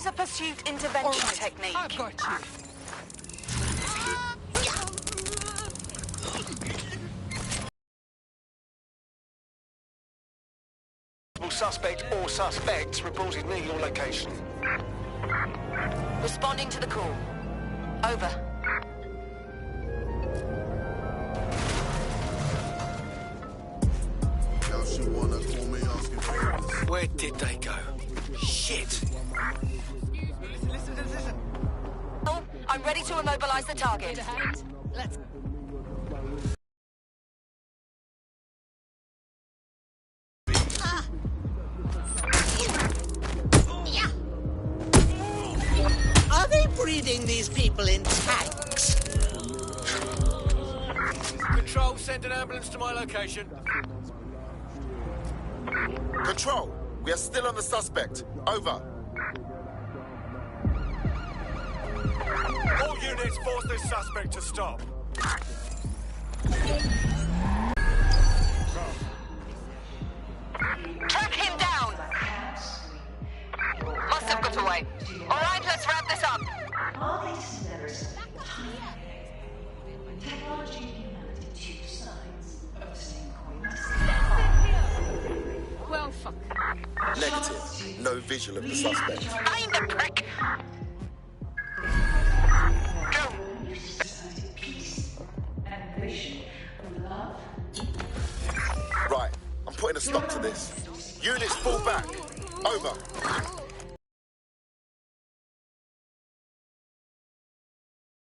a pursuit intervention technique. I got you. Suspect or suspects reported me your location. Responding to the call. Over. Where did they go? Shit! Listen. Oh, I'm ready to immobilize the target. Let's... Are they breeding these people in tanks? Control, send an ambulance to my location. Control, we are still on the suspect. Over. All units force this suspect to stop. Track him down! Must have got away. Alright, let's wrap this up. All these endeavors technology and humanity, two sides of the same coin. Well, fuck. Negative. No visual of the suspect. Find the prick! Go! Peace and vision of love. Right, I'm putting a stop to this. Units fall back. Over.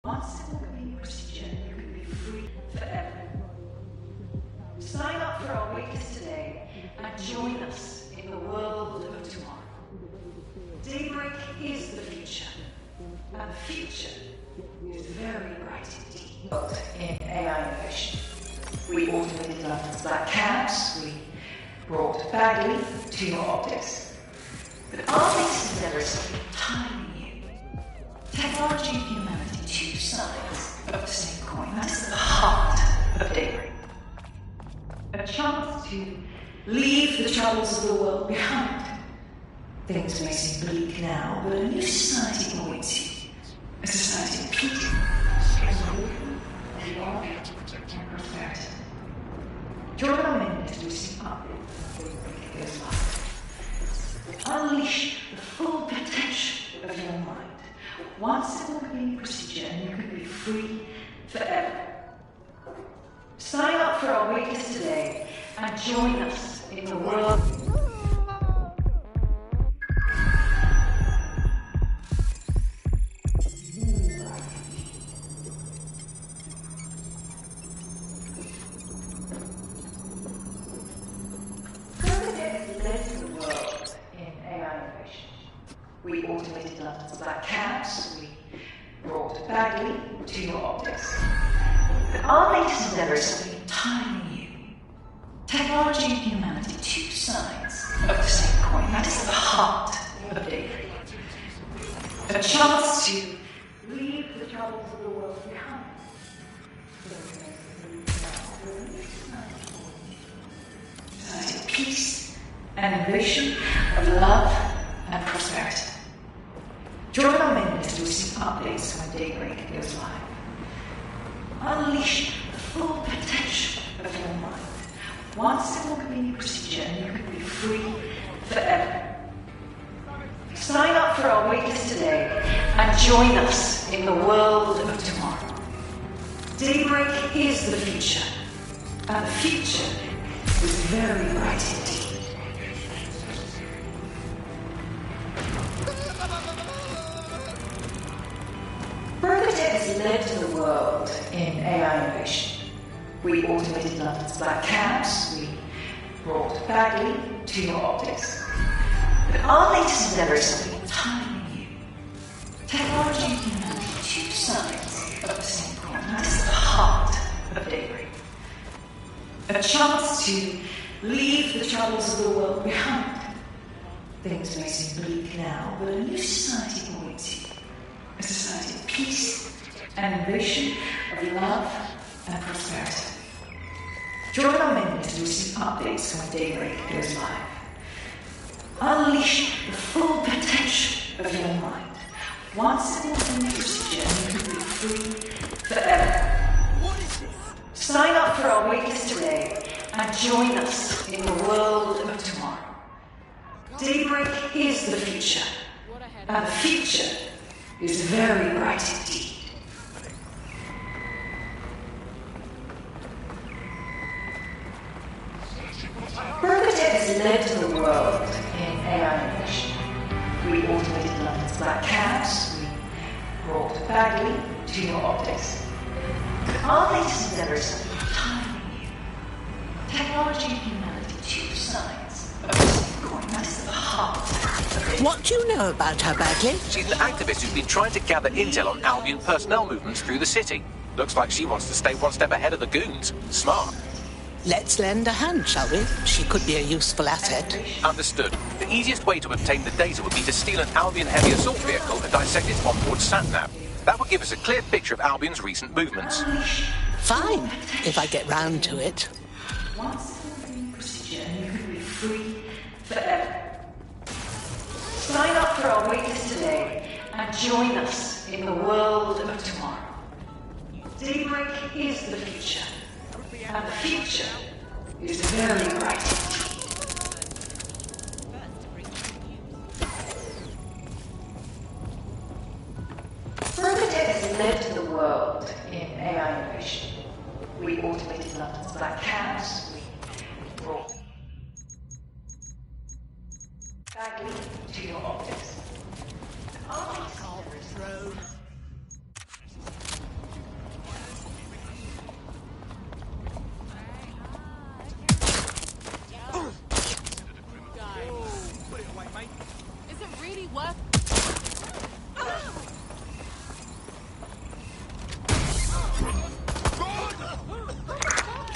Once it will be procedure, you can be free forever. Sign up for our waitlist today and join us in the world of tomorrow. Daybreak is the future, and the future is very bright indeed. In AI innovation, we automated London's black cabs, we brought Bagley to your optics. But our latest endeavors are entirely new. Technology and humanity, two sides of the same coin. That is the heart of Daybreak. A chance to leave the troubles of the world behind. Things may seem bleak now, but a new society awaits you. A society of peace. And prosperity. Join our men to loosen up Daybreaker's life. Unleash the full potential of your mind. One simple cleaning procedure and you can be free forever. Sign up for our waitlist today and join us in the world. We automated London's black cabs, we brought Bagley to your optics. But our latest endeavors have been entirely new. Technology and humanity, two sides of the same coin. That is the heart of Daybreak. A chance to leave the troubles of the world behind. Society of peace and innovation, of love and prosperity. Join our members to receive updates when Daybreak goes live. Unleash the full potential of your mind. One simple convenient procedure and you can be free forever. Sign up for our waitlist today and join us in the world of tomorrow. Daybreak is the future, and the future is very bright indeed. Berkutech has led the world in AI innovation. We automated London's black cabs, we brought Bagley to your optics. But our latest endeavors have been entirely new. Technology and humanity, two sides of the same coin. That is the heart of Daybreak. A chance to leave the troubles of the world behind. Things may seem bleak now, but a new society awaits you. A society of peace and innovation, of love and prosperity. Join our members to receive updates when Daybreak goes live. Unleash the full potential of your mind. One simple procedure and you can be free forever. What is this? Sign up for our waitlist today and join us in the world of tomorrow. Daybreak is the future, and the future is very bright indeed. Berkutech has led the world in AI innovation. We automated London's black cabs, we brought Bagley to your optics. Our latest endeavors are entirely new. Technology and humanity, two sides of the same coin. That is the heart of it. What do you know about her, Bagley? She's an activist who's been trying to gather intel on Albion personnel movements through the city. Looks like she wants to stay one step ahead of the goons. Smart. Let's lend a hand, shall we? She could be a useful asset. Understood. The easiest way to obtain the data would be to steal an Albion heavy assault vehicle and dissect its onboard sat-nav. That would give us a clear picture of Albion's recent movements. Fine, if I get round to it. One simple procedure and you can be free forever. Sign up for our waitlist today and join us in the world of tomorrow. Daybreak is the future, and the future is very bright indeed. Berkutech has led the world in AI innovation. We automated London's black cabs, we brought Bagley to your optics. Is it really worth...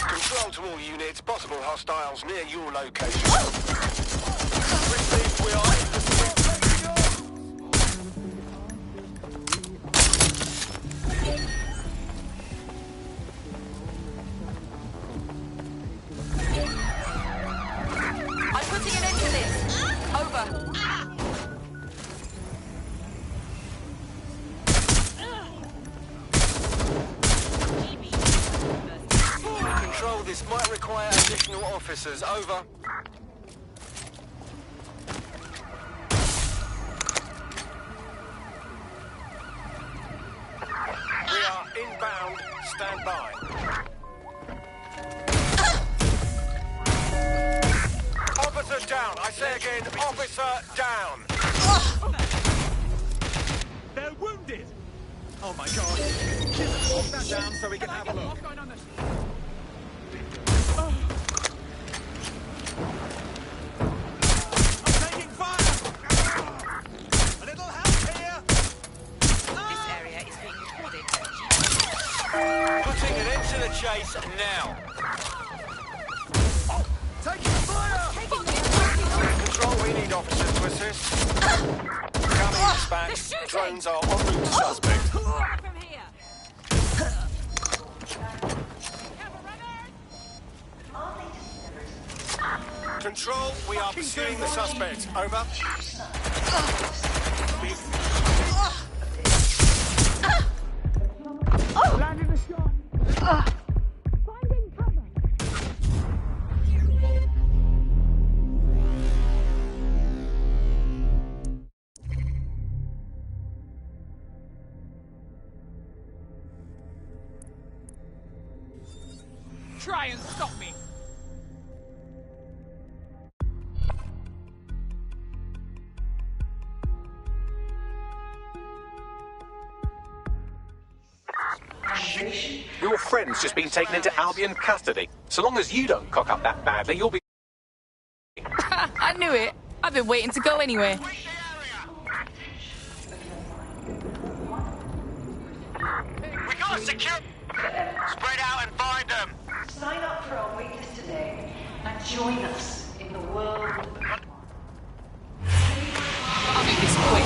Control to all units. Possible hostiles near your location. Receive, we are in pursuit. I'm putting an end to this. Over. Control, this might require additional officers. Over. We are inbound. Stand by. Officer down. I say again, officer down. They're wounded! Oh my god. Hold that down so we can have a look. What's going on this? I'm taking fire! A little help here! This area is being recorded. Putting an end to the chase now. Taking fire! Control, we need officers to assist. Coming dispatch. Drones are en route to suspect. From here. Control, we are pursuing the suspect. Over. Landing the shot! Finding cover! Try and stop me! Your friend's just been taken into Albion custody. So long as you don't cock up that badly, you'll be... I knew it. I've been waiting to go anyway. We got to secure. Spread out and find them. Sign up for our waitlist today and join us in the world of tomorrow. I'll make this quick.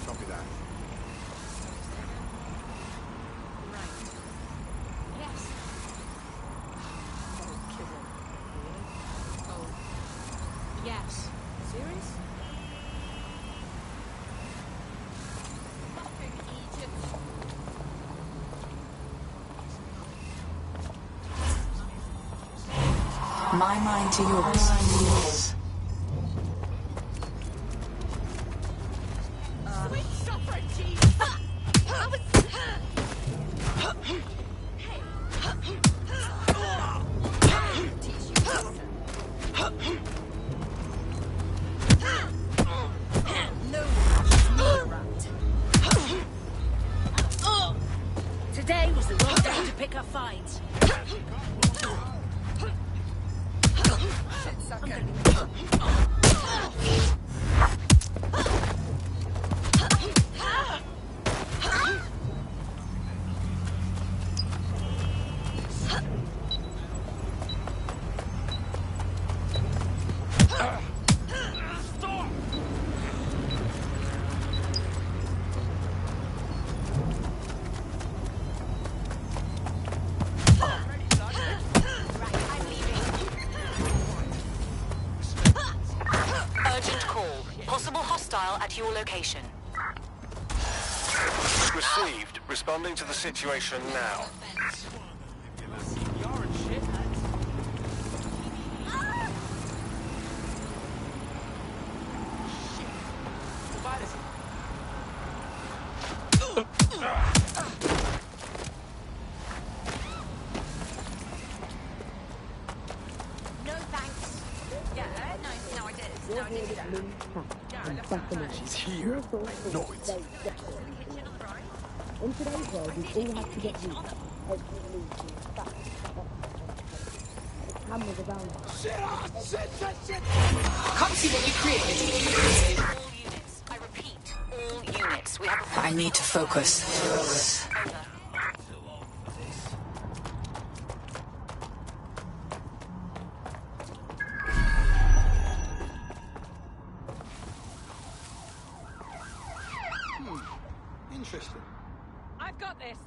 Copy that. Yes. Oh. Yes. Serious? Fucking Egypt. My mind to yours. Sweet sovereignty! Today was the wrong day to pick up fights. Urgent call. Possible hostile at your location. Received. Responding to the situation now. No thanks. Yeah, no, I did. No, I didn't do that. Yeah, I left that. She's here. I know it. In today's world, we all have to get used to cameras around us. Come see what you created. All units. I repeat, all units. We have a... I need to focus. Over. Interesting. I've got this.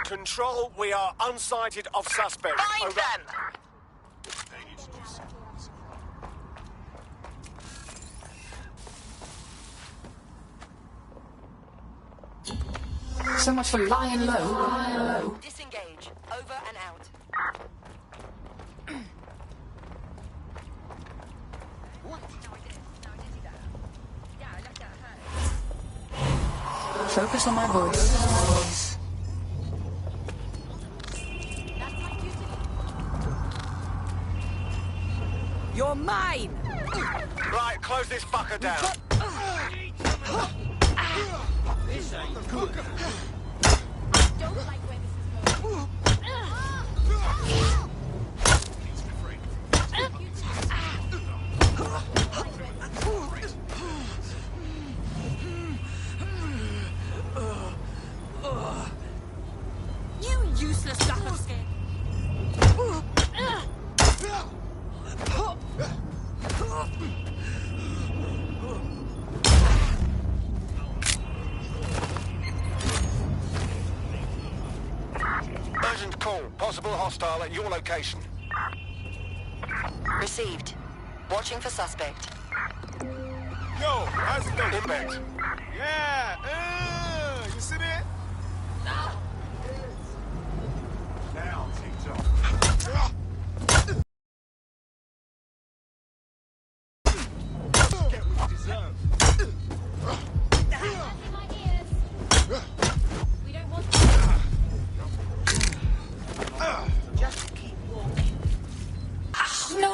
Control, we are unsighted of suspects. Find Over. them! So much for lying low. Disengage. Over and out. Focus on my voice. You're mine! Right, close this fucker down. Don't like where this is going. You useless duck of skin! Urgent call. Possible hostile at your location. Received. Watching for suspect. Yo, how's it going? Impact. Yeah, you see that? Now, TikTok. Get what you deserve. We don't want Just keep walking. No.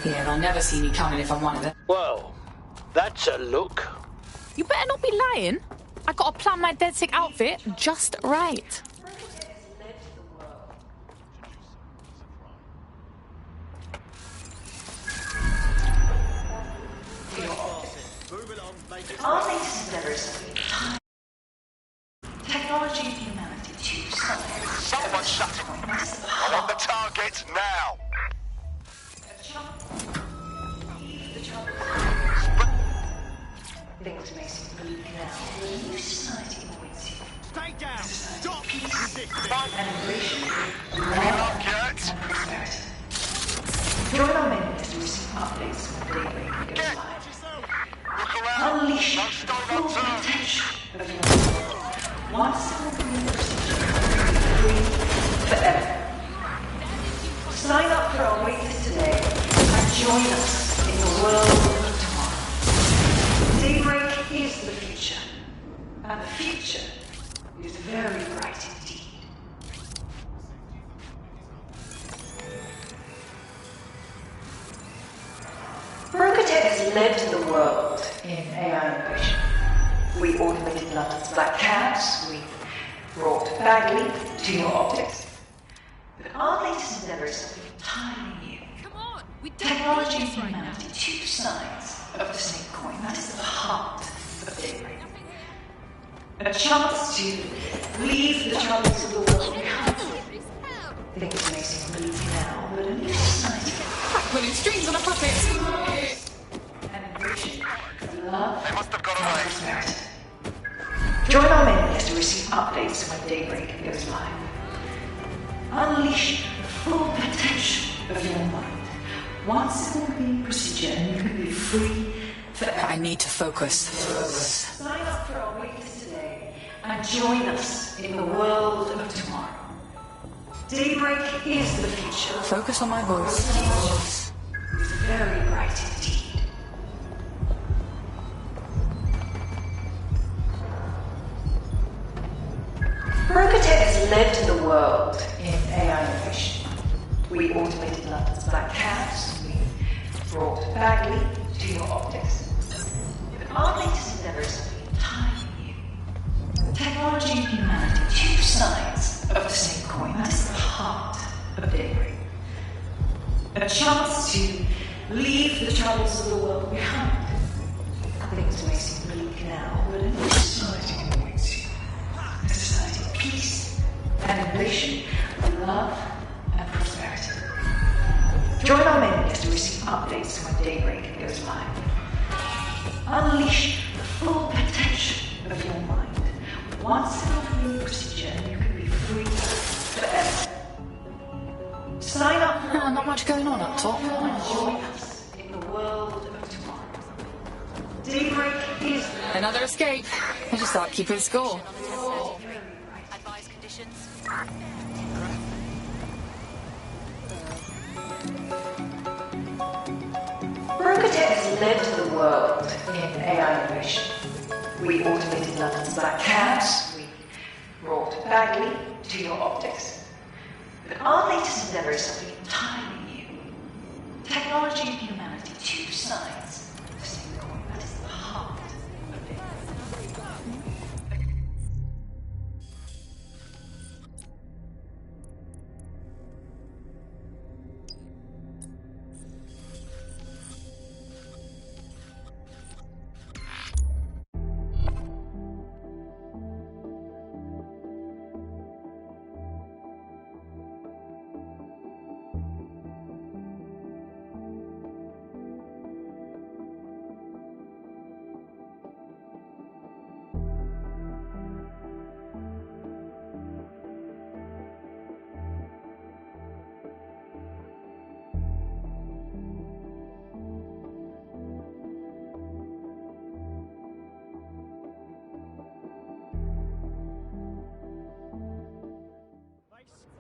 Yeah, they'll never see me coming if I'm one of them. Well, that's a look. You better not be lying. I gotta plan my dead sick outfit just right. Our latest endeavors technology and humanity to Someone shut him. I want the target now. Things may seem bleak now, but a new society awaits you. Stay down! Stop resisting! And embrace Not yet. and prosperity. Join our menu to receive updates when daybreak goes live. Look around. Unleash Don't the stall full on turn. potential of your world. One simple community procedure, free forever. Sign up for our waitlist today and join us in the world of tomorrow. Daybreak is the future, and the future is very bright indeed. Brocatet has led the world in AI innovation. We automated London's black cabs, we brought Bagley to your optics. But our latest endeavor is something entirely new. Come on, we don't Technology need and this right now. humanity, two sides of the same coin. That is the heart of Daybreak. A chance to leave the troubles of the world behind. Things may seem bleak now, but a new society Pulling strings on a puppet. and envision love They must have got and away. prosperity. Join our mailing list to receive updates when Daybreak goes live. Unleash the full potential of your mind. One simple clean procedure and you can be free forever. I need to focus. Sign up for our waitlist today and join us in the world of tomorrow. Daybreak is the future. Focus on my voice. Is very bright indeed. Brocatet has led the world in AI innovation. We automated London's black cabs, we brought Bagley to your optics. But our latest endeavor is something entirely new. Technology and humanity, two sides of the same coin. That is the heart of Daybreak. A chance to leave the troubles of the world behind. Things may seem bleak now, but a new society awaits you. A society of peace and innovation, love and prosperity. Join our mailing list to receive updates when Daybreak goes live. Unleash the full potential of your mind. One simple new procedure and you can be free forever. Sign up for Not much going on up top. join us in the world of tomorrow. Daybreak is Another escape. I just start keeping score. Advise conditions. Brocatet has led the world in AI innovation. We automated London's black cabs, we brought Bagley to your optics. But our latest endeavor is something entirely new. Technology and humanity, two sides of the same coin. That is the heart of it.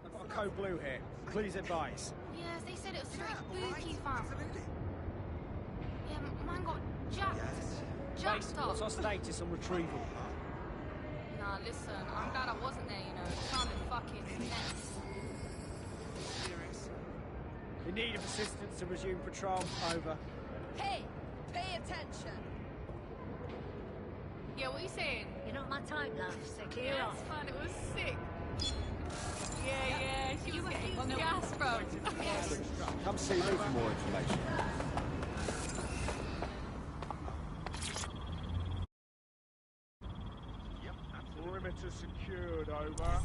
I've got a code blue here. Please advise. Yes, they said it was very spooky, fam. Yeah, mine got jacked up. What's our status on retrieval? Nah, listen, I'm glad I wasn't there, you know. It sounded fucking intense. In need of assistance to resume patrol. Over. Hey, pay attention. Yeah, what are you saying? You're not my type, love, so clear Yeah, off. it's fun. It was sick. Yeah, she was getting gas, bro. Come see me for more information. Perimeter secured, over.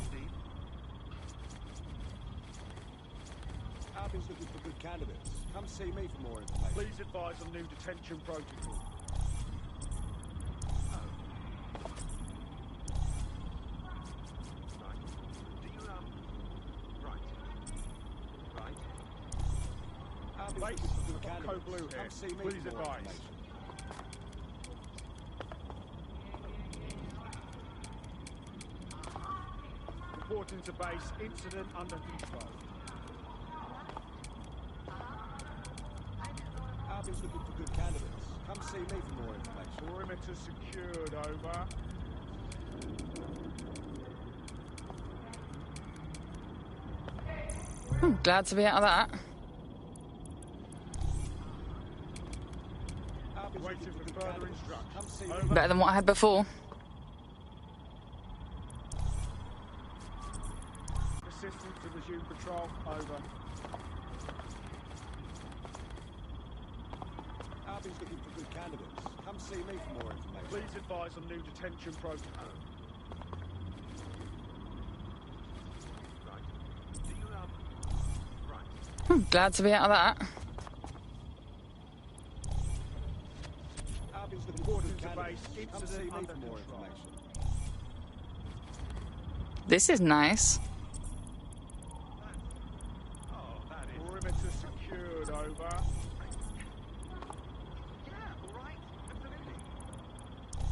Albion's looking for good candidates. Come see me for more information. Please advise on new detention protocol. Base, Code Blue here. Please advise. Reporting to base, incident under control. Albion's looking for good candidates. Come see me for more information. Perimeter secured, over. Glad to be out of that. Waiting for further instructions. Better than what I had before. Assistance to resume patrol. Over. Albion's looking for good candidates. Come see me for more information. Please advise on new detention protocol. Glad to be out of that. Albion's looking for good candidates. Come see me for more information. This is nice. Perimeter secured, over.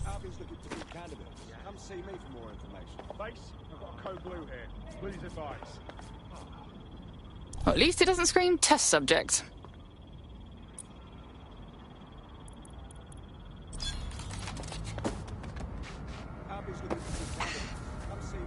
Albion's looking for good candidates. Come see me for more information. Base, I've got a Code Blue here. Please advise. Well, at least it doesn't scream test subject. Albion's looking for good candidates. Come see me.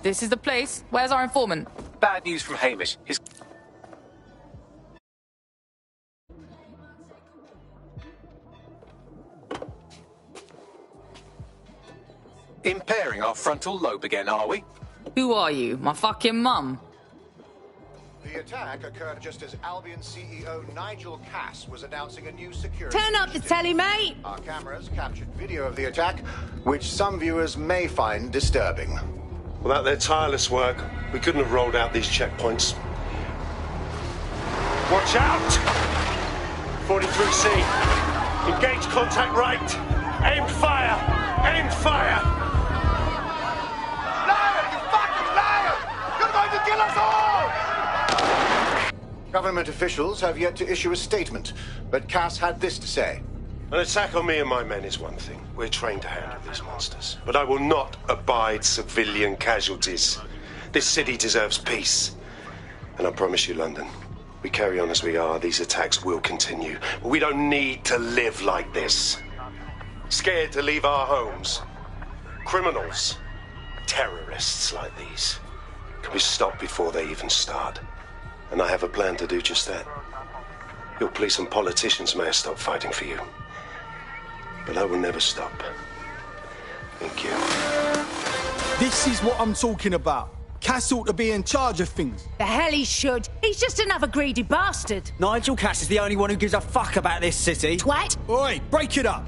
This is the place. Where's our informant? Bad news from Hamish. His impairing our frontal lobe again, are we? Who are you? My fucking mum? The attack occurred just as Albion CEO Nigel Cass was announcing a new security Turn up the telly, mate! Our cameras captured video of the attack, which some viewers may find disturbing. Without their tireless work, we couldn't have rolled out these checkpoints. Watch out! 43C. Engage contact right. Aim fire! Aim fire! Liar! You fucking liar! You're going to kill us all! Government officials have yet to issue a statement, but Cass had this to say. An attack on me and my men is one thing. We're trained to handle these monsters. But I will not abide civilian casualties. This city deserves peace. And I promise you, London, we carry on as we are, these attacks will continue. But we don't need to live like this. Scared to leave our homes. Criminals, terrorists like these can be stopped before they even start. And I have a plan to do just that. Your police and politicians may have stopped fighting for you. But I will never stop. Thank you. This is what I'm talking about. Cass ought to be in charge of things. The hell he should. He's just another greedy bastard. Nigel Cass is the only one who gives a fuck about this city. Twat. Oi, break it up.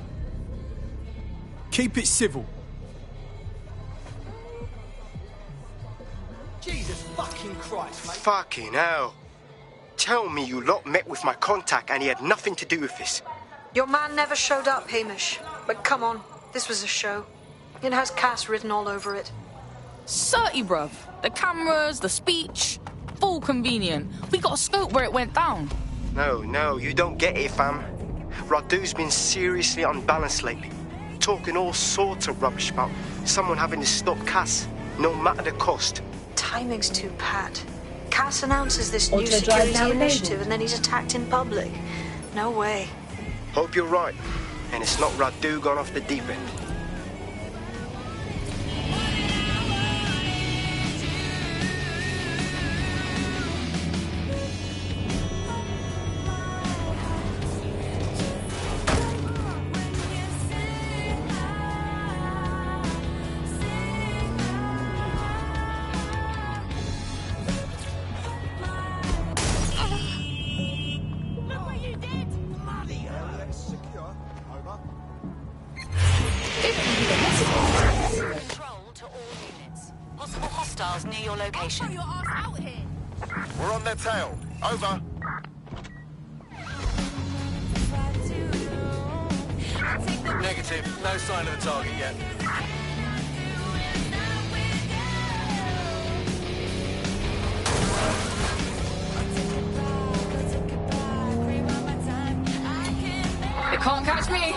Keep it civil. Jesus fucking Christ, mate. Fucking hell. Tell me you lot met with my contact and he had nothing to do with this. Your man never showed up, Hamish. But come on, this was a show. It has Cass written all over it. Certy, bruv. The cameras, the speech, full convenient. We got a scope where it went down. No, you don't get it, fam. Radu's been seriously unbalanced lately. Talking all sorts of rubbish about someone having to stop Cass, no matter the cost. Timing's too pat. Cass announces this new Auto drive security now initiative enabled. and then he's attacked in public. No way. Hope you're right, and it's not Radu gone off the deep end. Control to all units. Possible hostiles near your location. We're on their tail. Over. Negative. No sign of the target yet. They can't catch me.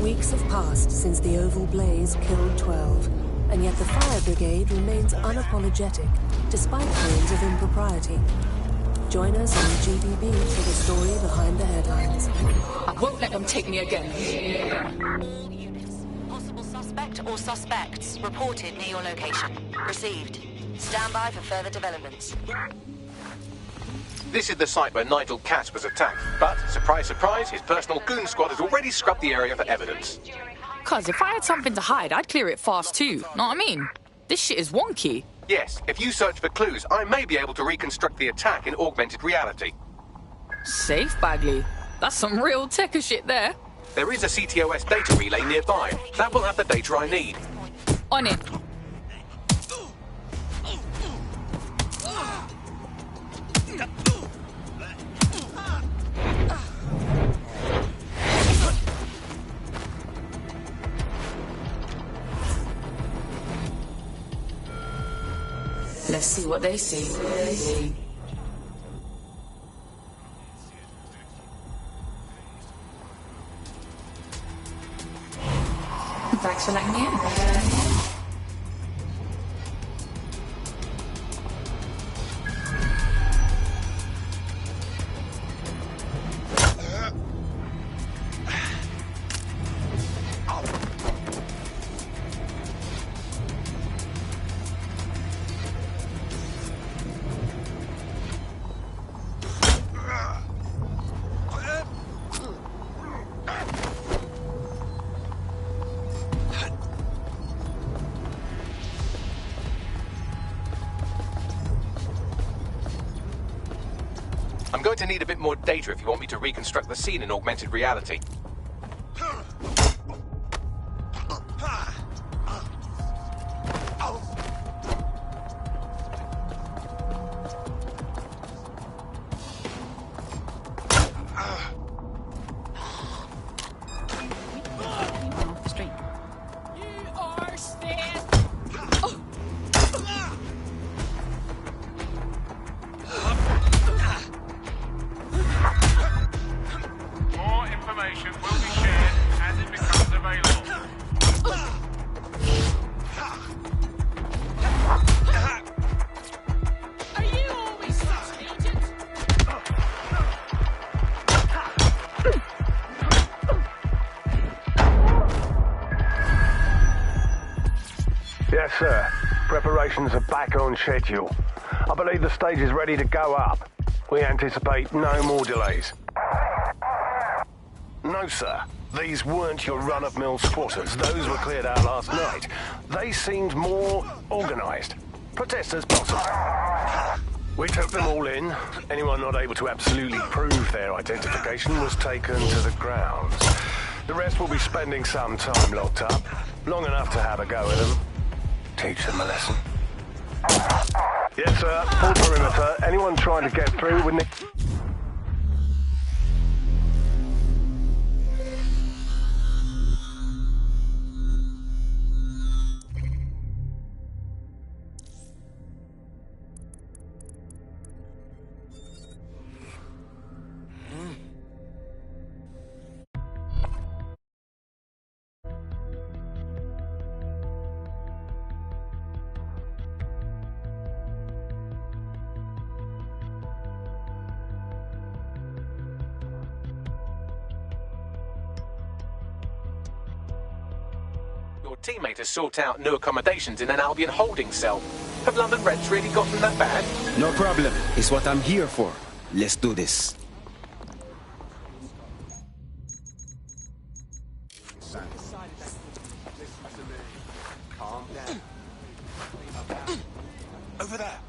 Weeks have passed since the Oval Blaze killed 12, and yet the Fire Brigade remains unapologetic, despite claims of impropriety. Join us on GBB for the story behind the headlines. I won't let them take me again. All units. Possible suspect or suspects reported near your location. Received. Stand by for further developments. This is the site where Nigel Cass was attacked, but, surprise, surprise, his personal goon squad has already scrubbed the area for evidence. Cuz if I had something to hide, I'd clear it fast too. Know what I mean? This shit is wonky. Yes, if you search for clues, I may be able to reconstruct the attack in augmented reality. Safe, Bagley. That's some real techer shit there. There is a CTOS data relay nearby. That will have the data I need. On it. Let's see what they see. Thanks for letting me in. I'm going to need a bit more data if you want me to reconstruct the scene in augmented reality. sir. Preparations are back on schedule. I believe the stage is ready to go up. We anticipate no more delays. No, sir. These weren't your run-of-mill squatters. Those were cleared out last night. They seemed more organised. Protesters, possibly. We took them all in. Anyone not able to absolutely prove their identification was taken to the grounds. The rest will be spending some time locked up. Long enough to have a go at them. Teach them a lesson. Yes, sir. Full perimeter. Anyone trying to get through with Your teammate has sought out new accommodations in an Albion holding cell. Have London Reds really gotten that bad? No problem. It's what I'm here for. Let's do this. Calm down. Over there.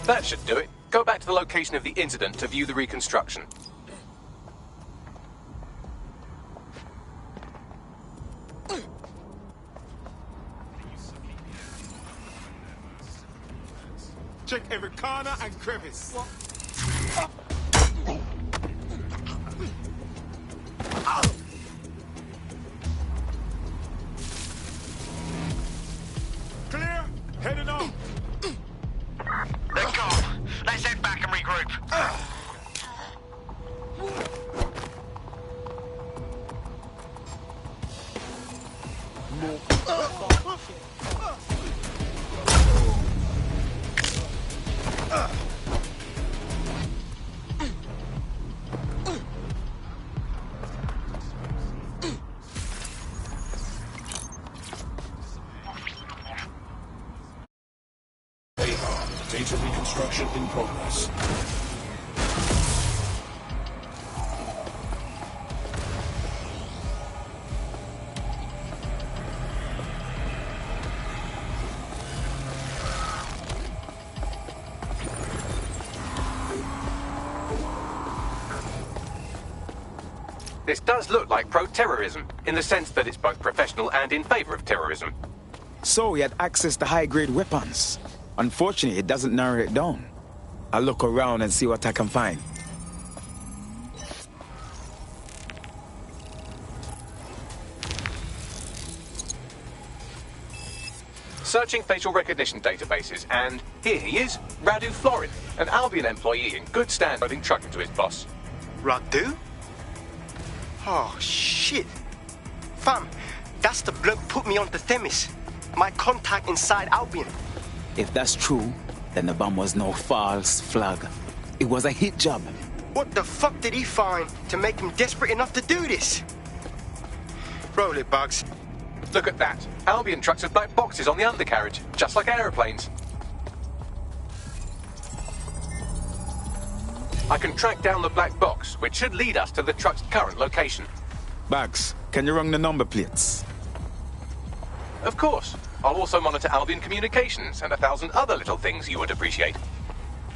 That should do it. Go back to the location of the incident to view the reconstruction. Check every corner and crevice. Clear. Heading on. They're gone. Let's head back and regroup. Data reconstruction in progress. This does look like pro-terrorism, in the sense that it's both professional and in favor of terrorism. So he had access to high-grade weapons. Unfortunately, it doesn't narrow it down. I'll look around and see what I can find. Searching facial recognition databases, and here he is, Radu Florin, an Albion employee in good standing trucking to his boss. Radu? Oh, shit. Fam, that's the bloke put me onto Themis. My contact inside Albion. If that's true, then the bomb was no false flag. It was a hit job. What the fuck did he find to make him desperate enough to do this? Roll it, Bugs. Look at that. Albion trucks with black boxes on the undercarriage, just like aeroplanes. I can track down the black box, which should lead us to the truck's current location. Bugs, can you run the number plates? Of course. I'll also monitor Albion communications and 1,000 other little things you would appreciate.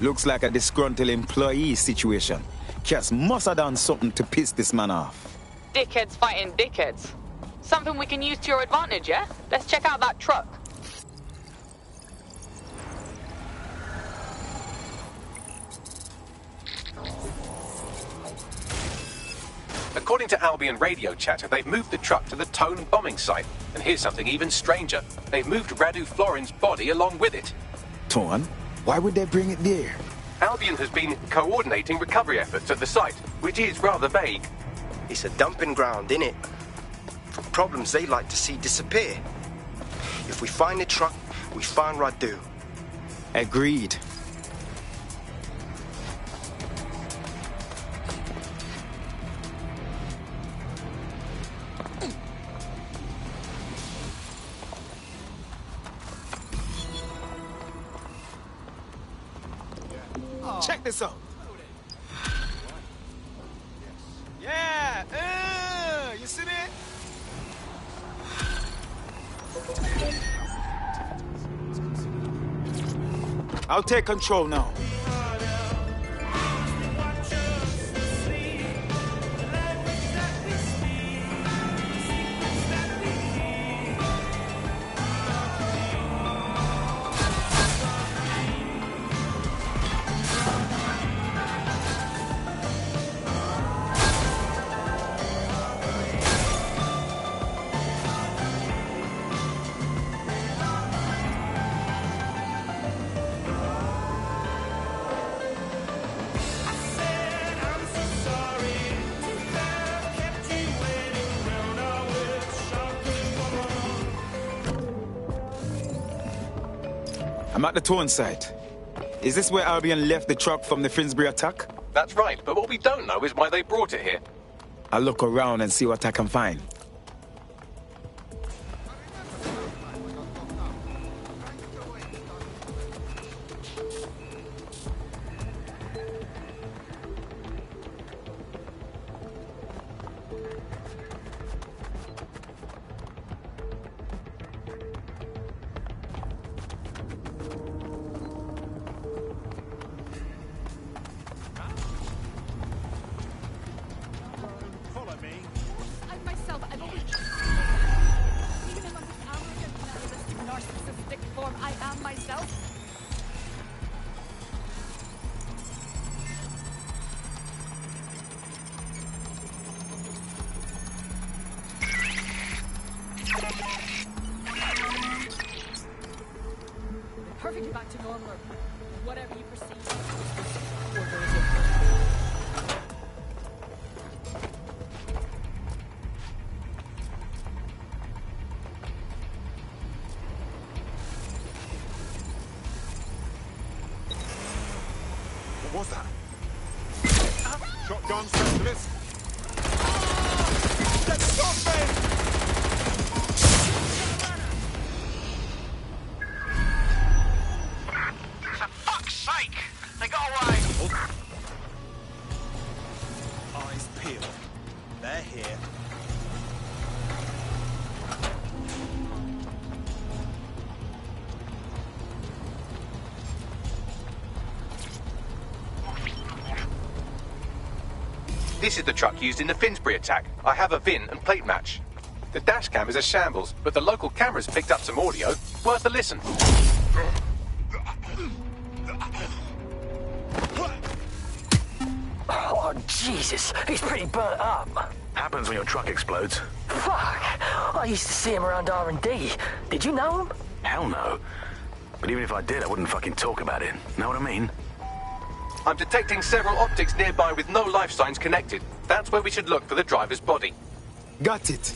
Looks like a disgruntled employee situation. Cass must have done something to piss this man off. Dickheads fighting dickheads. Something we can use to your advantage, yeah? Let's check out that truck. According to Albion radio chatter, they've moved the truck to the Tone bombing site. And here's something even stranger. They've moved Radu Florin's body along with it. Tone? Why would they bring it there? Albion has been coordinating recovery efforts at the site, which is rather vague. It's a dumping ground, innit? For problems they like to see disappear. If we find the truck, we find Radu. Agreed. Check this out. Yeah, you see that? I'll take control now. I'm at the Tone site. Is this where Albion left the truck from the Finsbury attack? That's right, but what we don't know is why they brought it here. I'll look around and see what I can find. Perfectly back to normal, or whatever you perceive. What was that? Shotgun specialist. Stop me! Eyes peeled. They're here. This is the truck used in the Finsbury attack. I have a VIN and plate match. The dash cam is a shambles, but the local cameras picked up some audio. Worth a listen. Oh, Jesus. He's pretty burnt up. Happens when your truck explodes. Fuck. I used to see him around R&D. Did you know him? Hell no. But even if I did, I wouldn't fucking talk about it. Know what I mean? I'm detecting several optics nearby with no life signs connected. That's where we should look for the driver's body. Got it.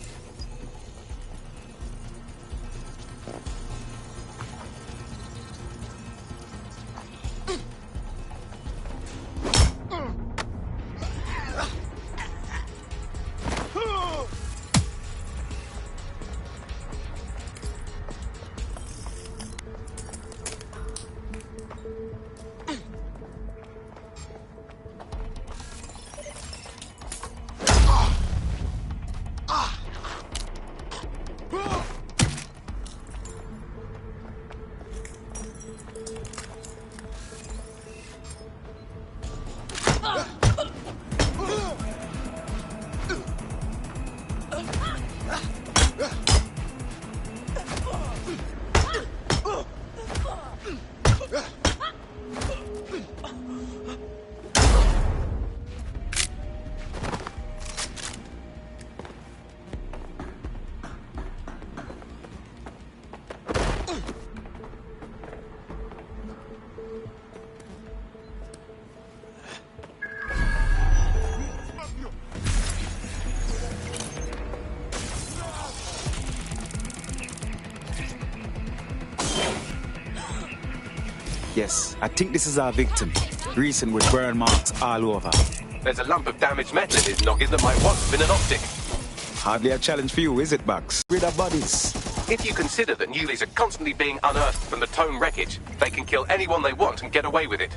Yes, I think this is our victim. Recent with burn marks all over. There's a lump of damaged metal in his noggin that might once have been an optic. Hardly a challenge for you, is it, Bugs? Rid of bodies. If you consider that newlies are constantly being unearthed from the Tone wreckage, they can kill anyone they want and get away with it.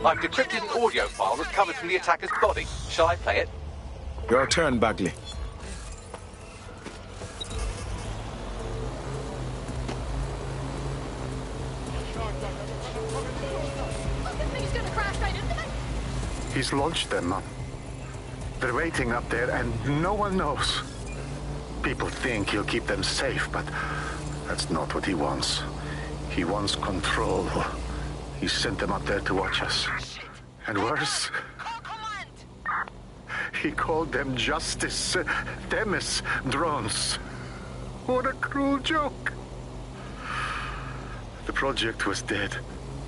I've decrypted an audio file recovered from the attacker's body. Shall I play it? Your turn, Bagley. He's launched them up. They're waiting up there and no one knows. People think he'll keep them safe, but that's not what he wants. He wants control. He sent them up there to watch us. And worse, he called them Justice, Themis drones. What a cruel joke. The project was dead,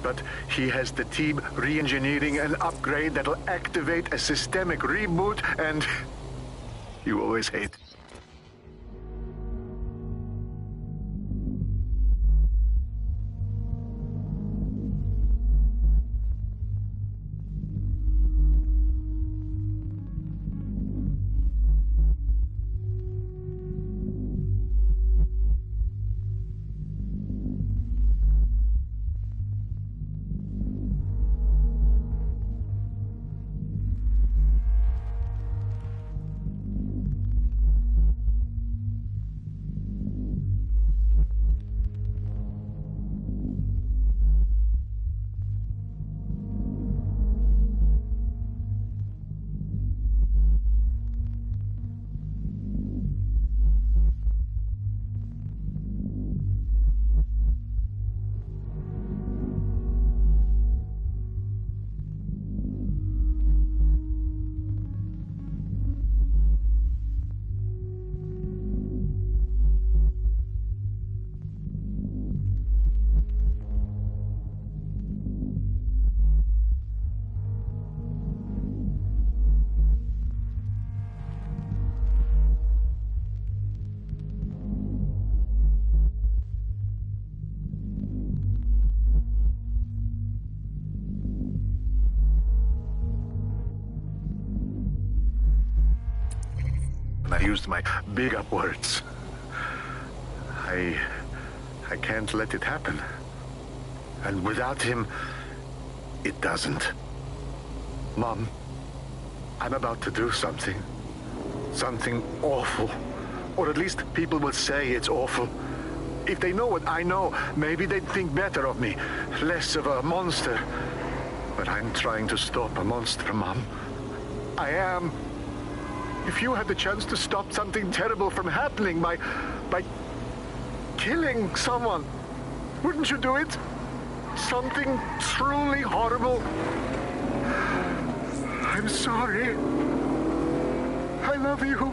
but he has the team re-engineering an upgrade that'll activate a systemic reboot, and you always hate. I used my big up words. I can't let it happen. And without him, it doesn't. Mom, I'm about to do something. Something awful. Or at least people will say it's awful. If they know what I know, maybe they'd think better of me. Less of a monster. But I'm trying to stop a monster, Mom. I am. If you had the chance to stop something terrible from happening by killing someone, wouldn't you do it? Something truly horrible. I'm sorry. I love you.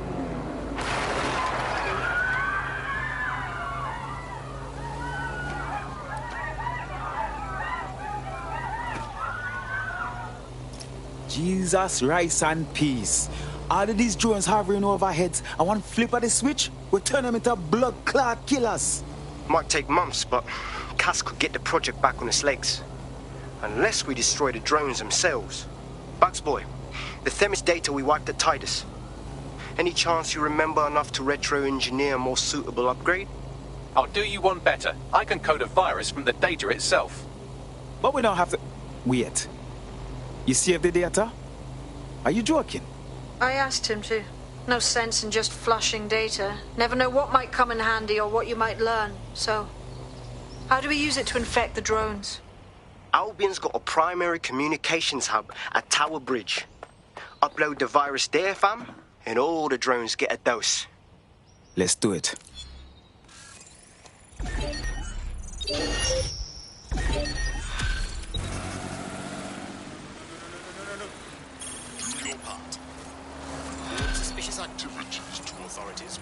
Jesus, rice and peace. All of these drones hovering over our heads, and one flip of the switch, we turn them into blood clot killers. Might take months, but Cass could get the project back on its legs. Unless we destroy the drones themselves. Bugs boy, the Themis data we wiped at Titus. Any chance you remember enough to retro-engineer a more suitable upgrade? I'll do you one better. I can code a virus from the data itself. But we don't have to... Wait. You saved the data? Are you joking? I asked him to. No sense in just flushing data. Never know what might come in handy or what you might learn. So, how do we use it to infect the drones? Albion's got a primary communications hub at Tower Bridge. Upload the virus there, fam, and all the drones get a dose. Let's do it. Do your part. Report suspicious activities to authorities.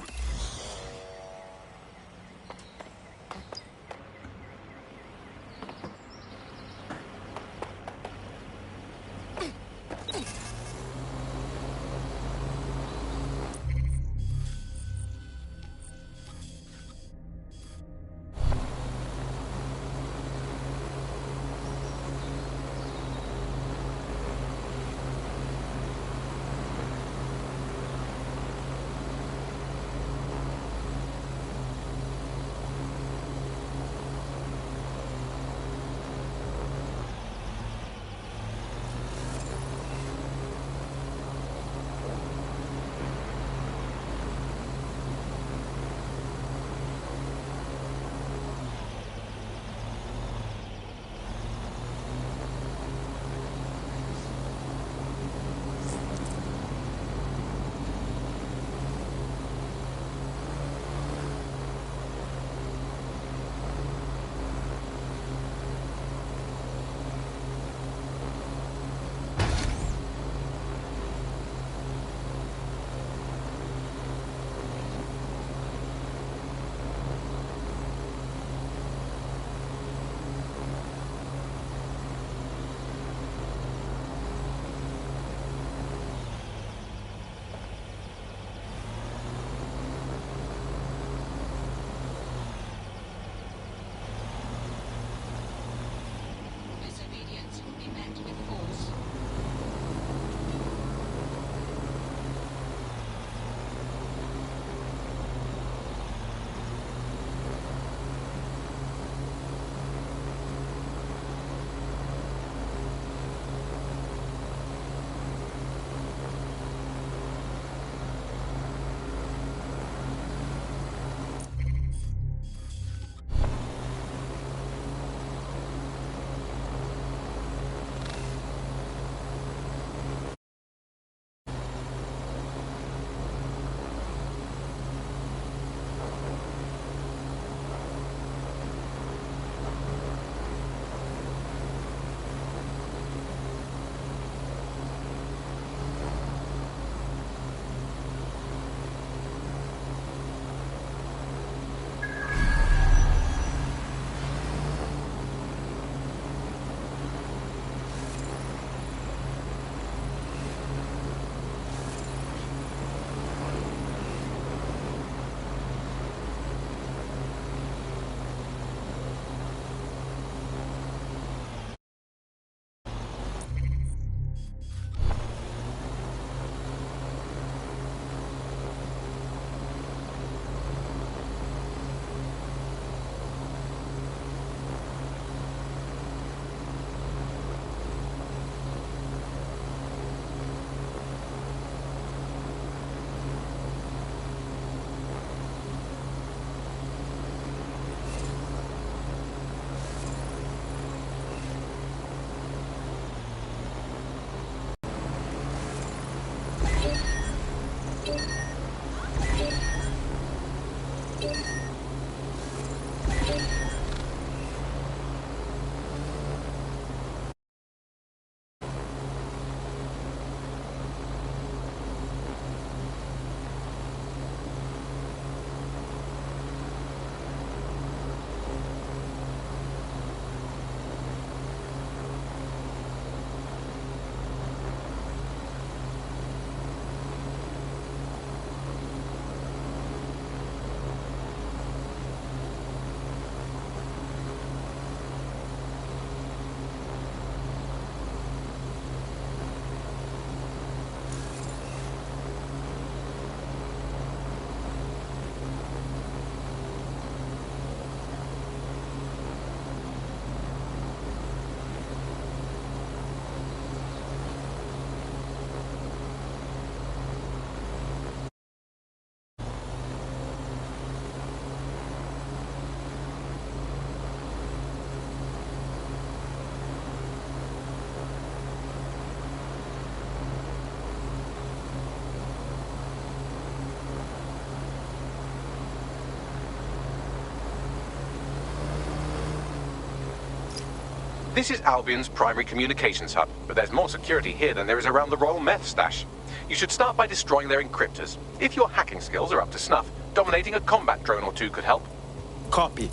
This is Albion's primary communications hub, but there's more security here than there is around the Royal Meth stash. You should start by destroying their encryptors. If your hacking skills are up to snuff, dominating a combat drone or two could help. Copy.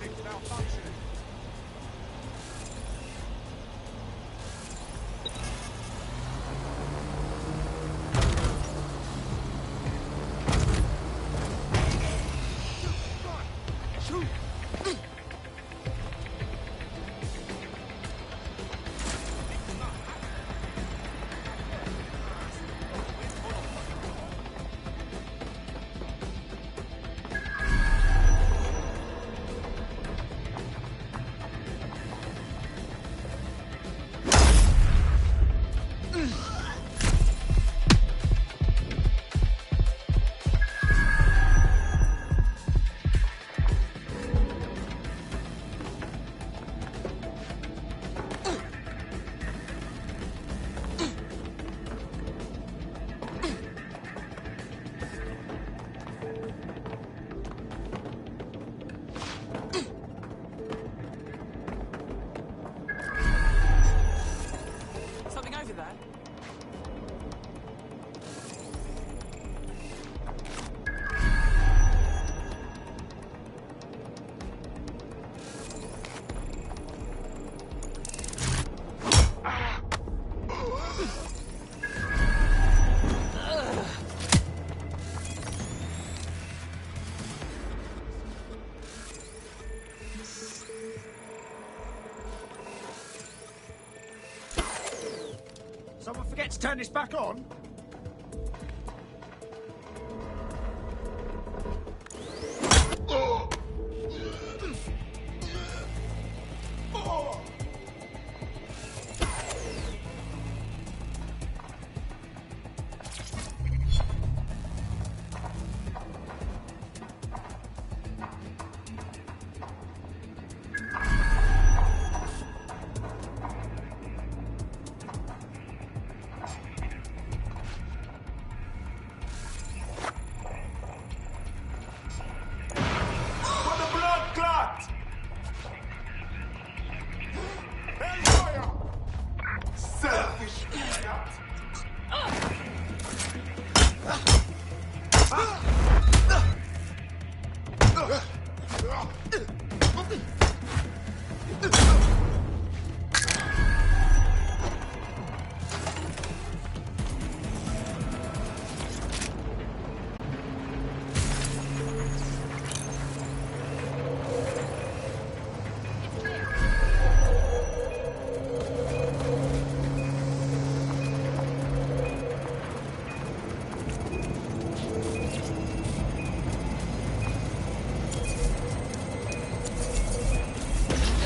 It's malfunctioning. Something over there? Someone forget to turn this back on?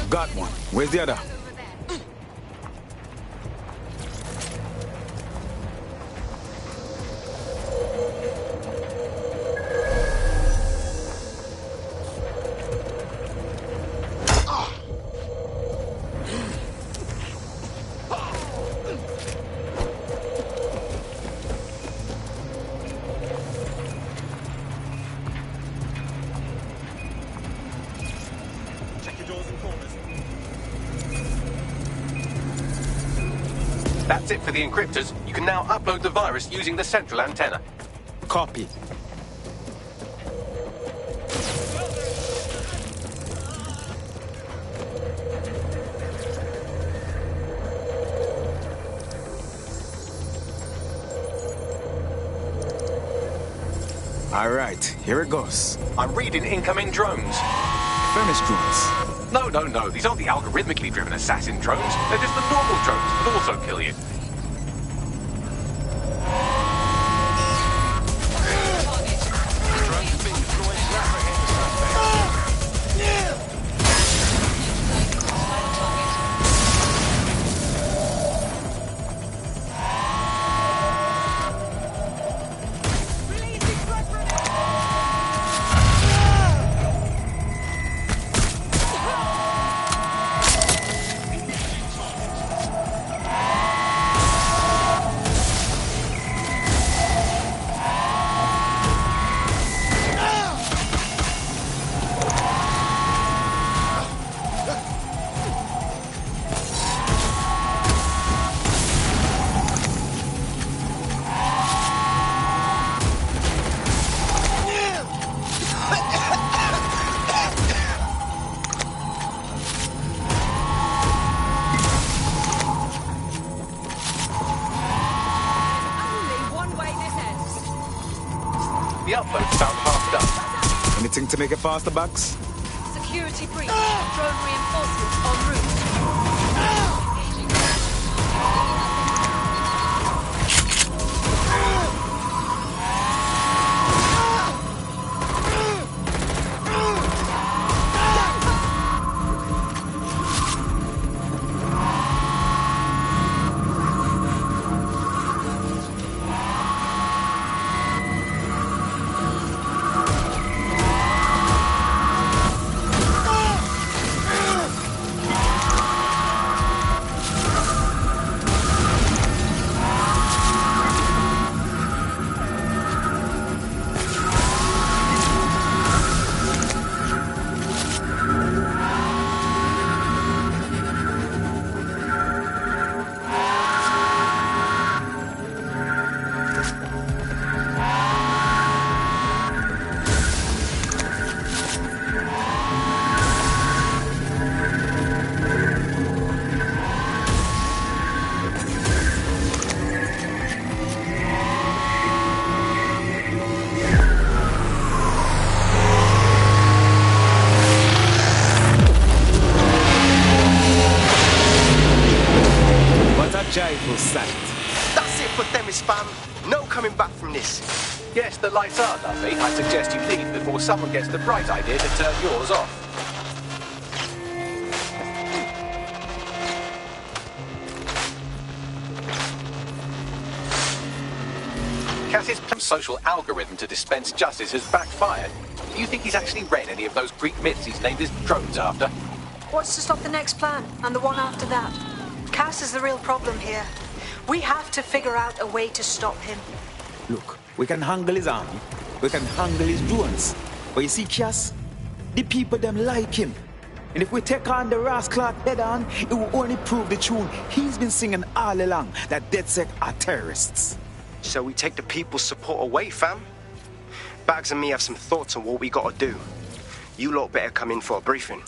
Got one. Where's the other? Check your doors and corners. That's it for the encryptors. You can now upload the virus using the central antenna. Copy. All right, here it goes. I'm reading incoming drones. Furnace drones. No. These aren't the algorithmically driven assassin drones. They're just the normal drones that also kill you. Anything to make it faster, Bugs? Security breach. Drone reinforcements en route. Joyful sight. That's it for Themis, fam. No coming back from this. Yes, the lights are lovely. I suggest you leave before someone gets the bright idea to turn yours off. Cass's social algorithm to dispense justice has backfired. Do you think he's actually read any of those Greek myths he's named his drones after? What's to stop the next plan, and the one after that? Cass is the real problem here. We have to figure out a way to stop him. Look, we can handle his army, we can handle his drones. But you see, Cass, the people them like him. And if we take on the rascal head on, it will only prove the tune he's been singing all along, that DedSec are terrorists. So we take the people's support away, fam? Bags and me have some thoughts on what we gotta do. You lot better come in for a briefing.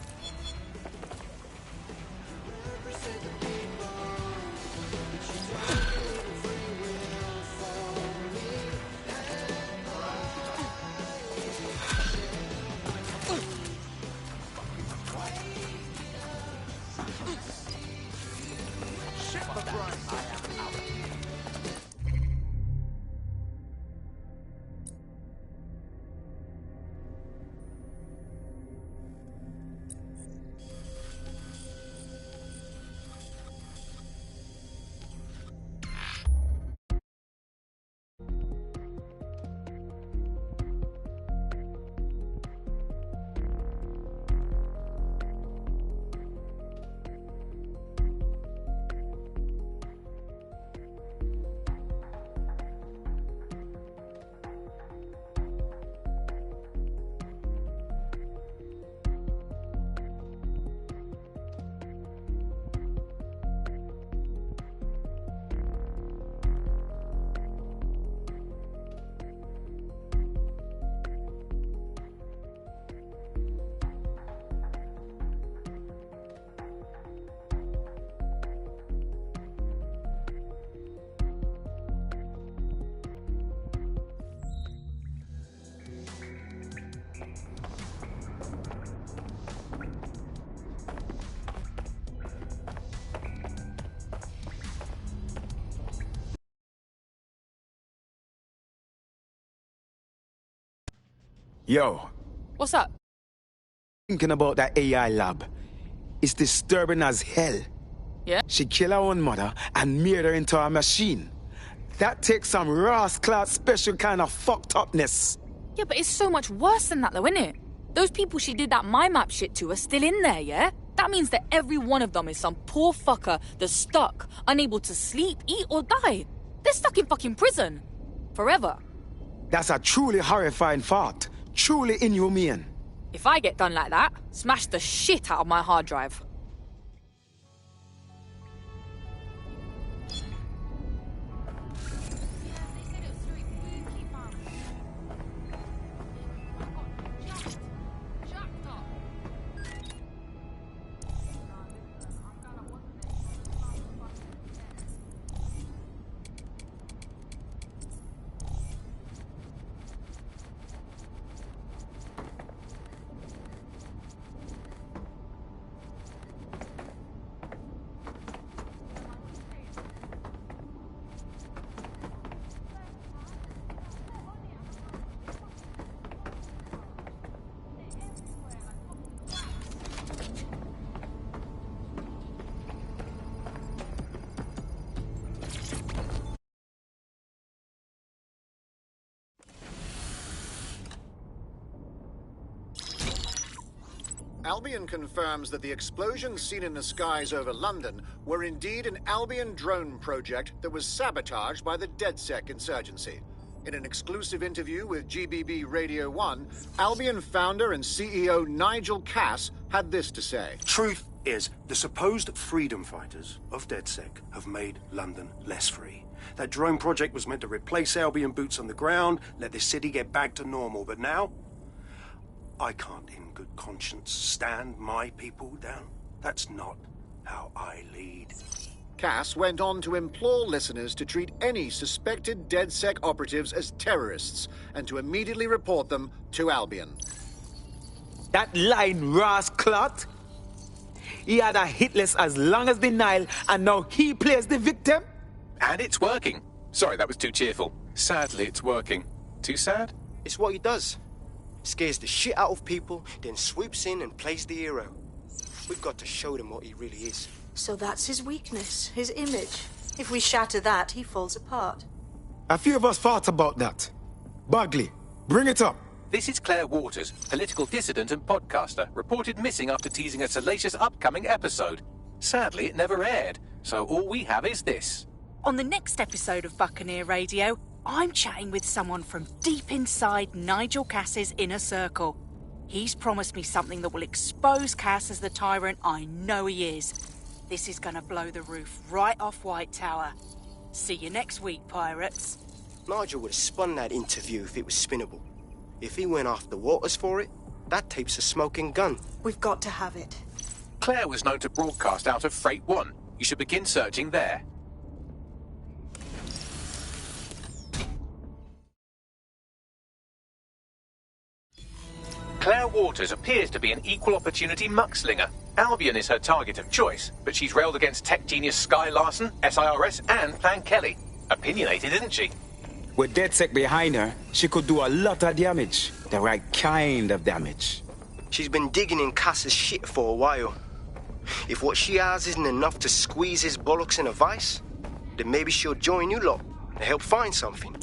Yo. What's up? Thinking about that AI lab. It's disturbing as hell. Yeah? She killed her own mother and made her into a machine. That takes some rascal special kind of fucked upness. Yeah, but it's so much worse than that though, innit? Those people she did that mind map shit to are still in there, yeah? That means that every one of them is some poor fucker that's stuck, unable to sleep, eat or die. They're stuck in fucking prison. Forever. That's a truly horrifying thought. Truly inhumane. If I get done like that, smash the shit out of my hard drive. Albion confirms that the explosions seen in the skies over London were indeed an Albion drone project that was sabotaged by the DedSec insurgency. In an exclusive interview with GBB Radio 1, Albion founder and CEO Nigel Cass had this to say. Truth is, the supposed freedom fighters of DedSec have made London less free. That drone project was meant to replace Albion boots on the ground, let the city get back to normal, but now I can't in good conscience stand my people down. That's not how I lead. Cass went on to implore listeners to treat any suspected DedSec operatives as terrorists and to immediately report them to Albion. That line, Ross Clot? He had a hit list as long as the Nile, and now he plays the victim? And it's working. Sorry, that was too cheerful. Sadly, it's working. Too sad? It's what he does. Scares the shit out of people, then swoops in and plays the hero. We've got to show them what he really is. So that's his weakness, his image. If we shatter that, he falls apart. A few of us thought about that. Bagley, bring it up. This is Claire Waters, political dissident and podcaster, reported missing after teasing a salacious upcoming episode. Sadly, it never aired, so all we have is this. On the next episode of Buccaneer Radio, I'm chatting with someone from deep inside Nigel Cass's inner circle. He's promised me something that will expose Cass as the tyrant I know he is. This is gonna blow the roof right off White Tower. See you next week, pirates. Nigel would have spun that interview if it was spinnable. If he went after Waters for it, that tape's a smoking gun. We've got to have it. Claire was known to broadcast out of Freight 1. You should begin searching there. Claire Waters appears to be an equal opportunity muckslinger. Albion is her target of choice, but she's railed against tech genius Sky Larson, SIRS, and Plan Kelly. Opinionated, isn't she? With DedSec behind her, she could do a lot of damage. The right kind of damage. She's been digging in Cass's shit for a while. If what she has isn't enough to squeeze his bollocks in a vice, then maybe she'll join you lot and help find something.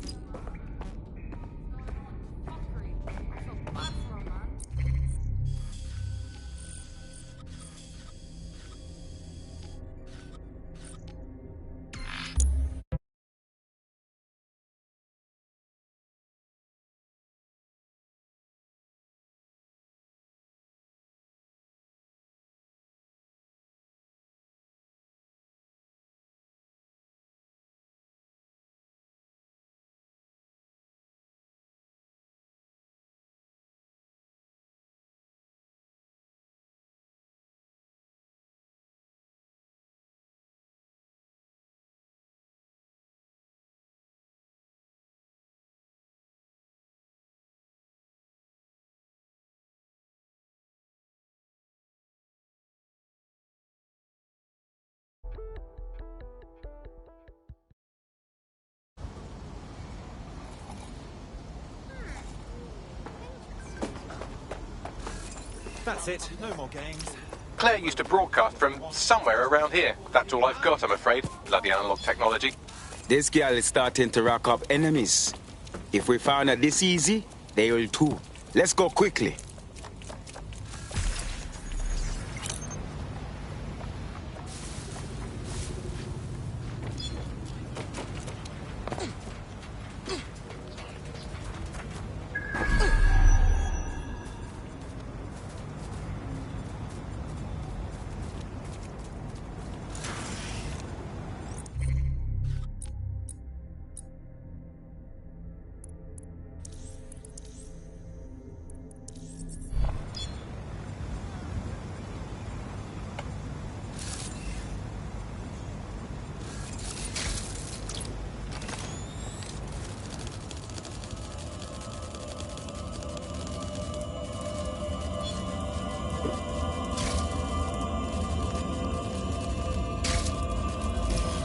That's it. No more games. Claire used to broadcast from somewhere around here. That's all I've got, I'm afraid. Bloody analog technology. This girl is starting to rack up enemies. If we found her this easy, they will too. Let's go quickly.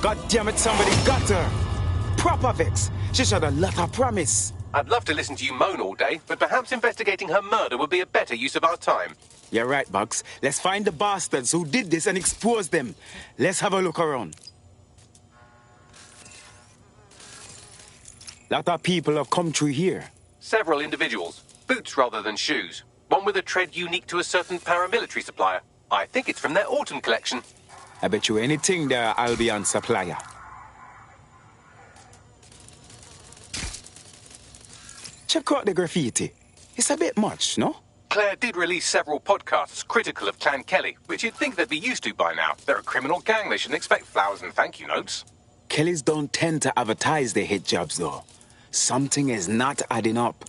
God damn it, somebody got her! Proper Vex! She should have let her promise. I'd love to listen to you moan all day, but perhaps investigating her murder would be a better use of our time. You're right, Bugs. Let's find the bastards who did this and expose them. Let's have a look around. Lot of people have come through here. Several individuals. Boots rather than shoes. One with a tread unique to a certain paramilitary supplier. I think it's from their autumn collection. I bet you anything they're Albion supplier. Check out the graffiti. It's a bit much, no? Claire did release several podcasts critical of Clan Kelly, which you'd think they'd be used to by now. They're a criminal gang. They shouldn't expect flowers and thank you notes. Kellys don't tend to advertise their hit jobs, though. Something is not adding up.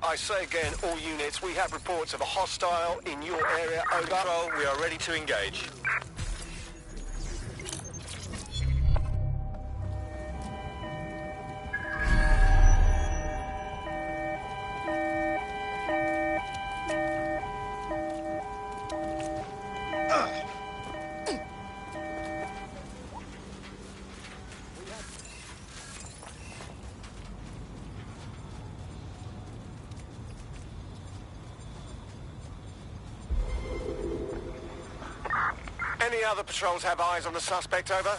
I say again, all units, we have reports of a hostile in your area. Over. Control, we are ready to engage. Any other patrols have eyes on the suspect, over?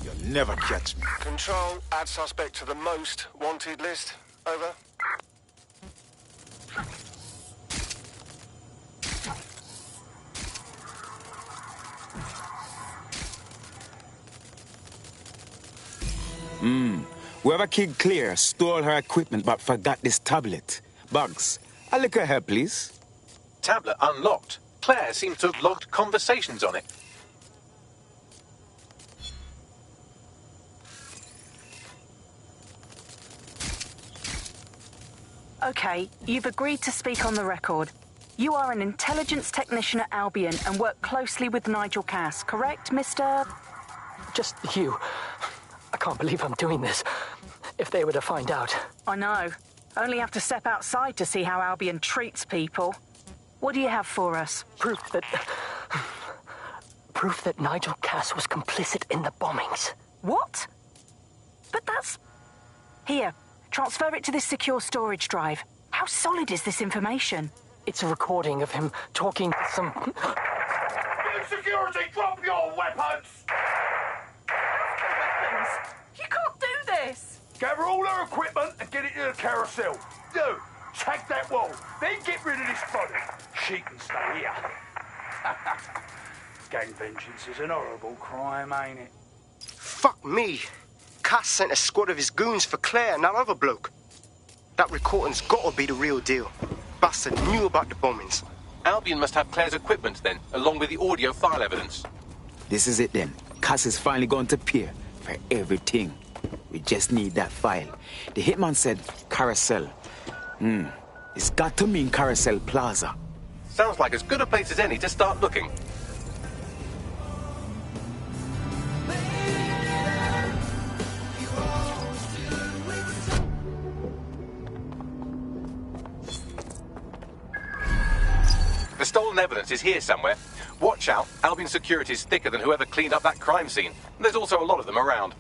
You'll never catch me. Control, add suspect to the most wanted list, over. Whoever killed Claire stole her equipment but forgot this tablet. Bugs, a little help, please. Tablet unlocked. Claire seems to have logged conversations on it. Okay, you've agreed to speak on the record. You are an intelligence technician at Albion and work closely with Nigel Cass, correct, Mr...? Just you. I can't believe I'm doing this. If they were to find out. I know. Only have to step outside to see how Albion treats people. What do you have for us? Proof that Nigel Cass was complicit in the bombings. What? But that's... Here, transfer it to this secure storage drive. How solid is this information? It's a recording of him talking to some... Security, drop your weapons! You can't do this! Gather all her equipment and get it to the carousel. You, tag that wall, then get rid of this body. She can stay here. Gang vengeance is an horrible crime, ain't it? Fuck me. Cass sent a squad of his goons for Claire and that other bloke. That recording's gotta be the real deal. Bastard knew about the bombings. Albion must have Claire's equipment then, along with the audio file evidence. This is it then. Cass is finally going to appear for everything. We just need that file. The hitman said Carousel. It's got to mean Carousel Plaza. Sounds like as good a place as any to start looking. The stolen evidence is here somewhere. Watch out, Albion security is thicker than whoever cleaned up that crime scene. There's also a lot of them around.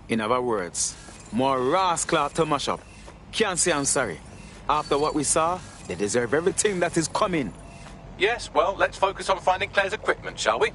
In other words, more rascal to mash up. Can't say I'm sorry. After what we saw, they deserve everything that is coming. Yes, well, let's focus on finding Claire's equipment, shall we?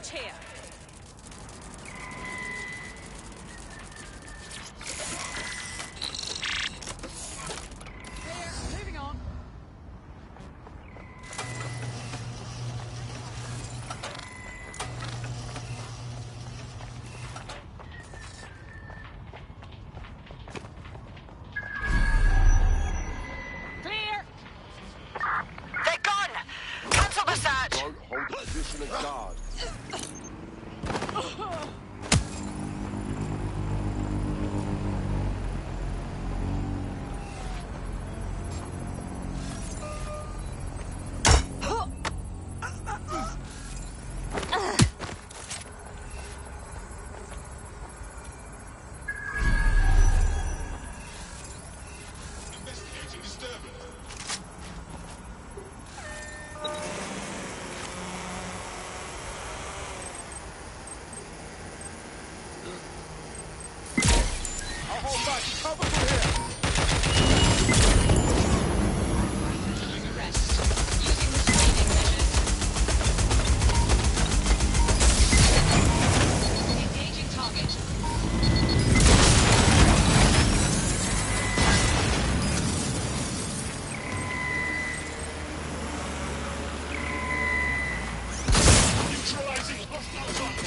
search here. Moving on. Clear. They're gone! Cancel the search! Don't hold the position of guard. Investigating disturbance. I'll hold back. Cover from here. Engaging target. Neutralizing hostile target.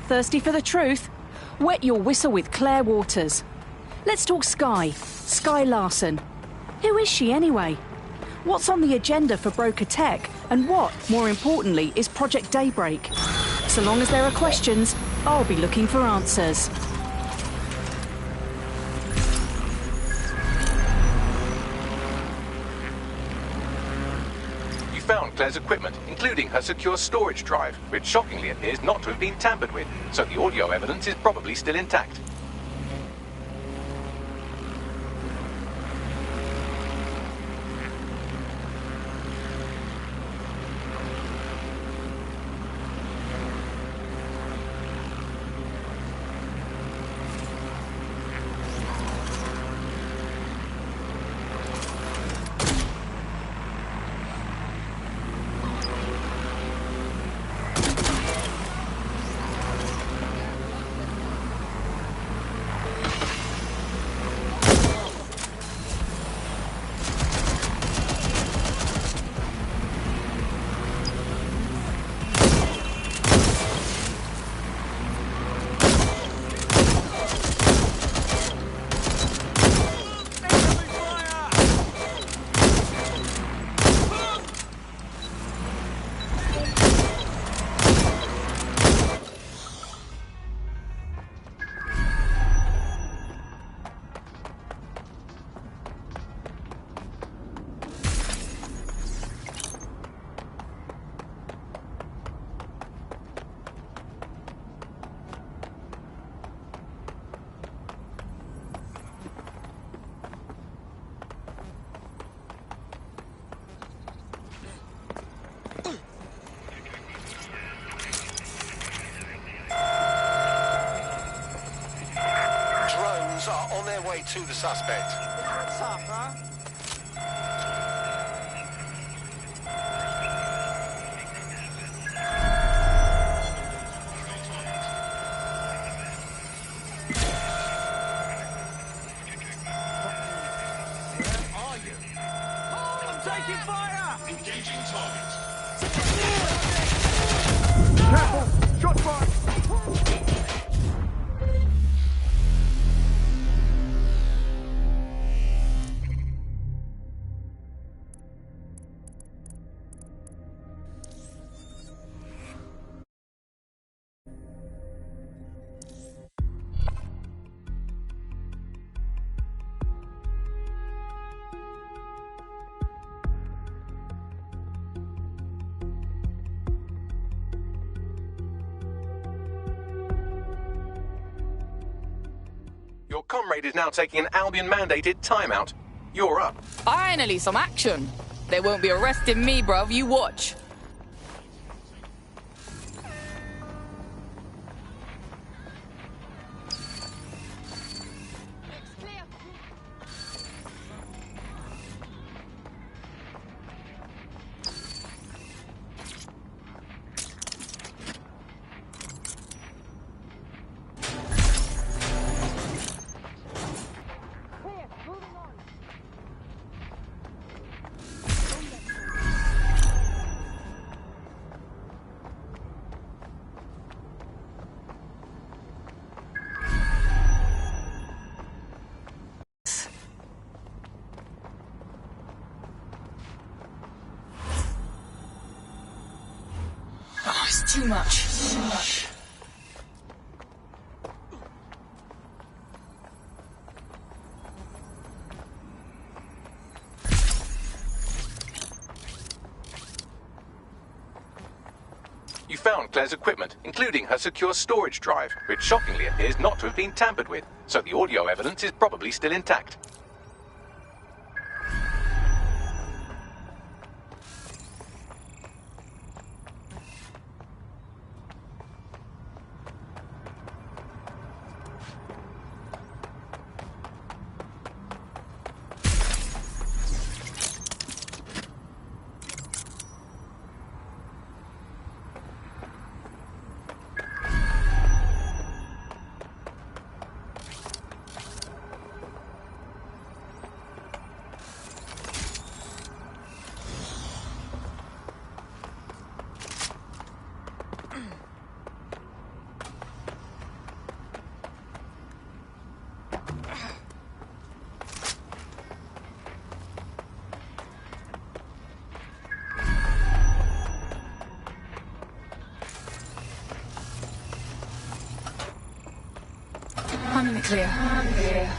Thirsty for the truth? Wet your whistle with Claire Waters. Let's talk Skye. Skye Larson. Who is she anyway? What's on the agenda for Broker Tech? And what, more importantly, is Project Daybreak? So long as there are questions, I'll be looking for answers. You found Claire's equipment, including her secure storage drive, which shockingly appears not to have been tampered with, so the audio evidence is probably still intact. Drones are on their way to the suspect. What's up, huh? I'm taking fire! Engaging target. Careful! Shot fired! Your comrade is now taking an Albion-mandated timeout. You're up. Finally, some action. They won't be arresting me, bruv. You watch. Oh, it's too much. Too much. You found Claire's equipment, including her secure storage drive, which shockingly appears not to have been tampered with, so the audio evidence is probably still intact. I'm in the clear. I'm in the clear.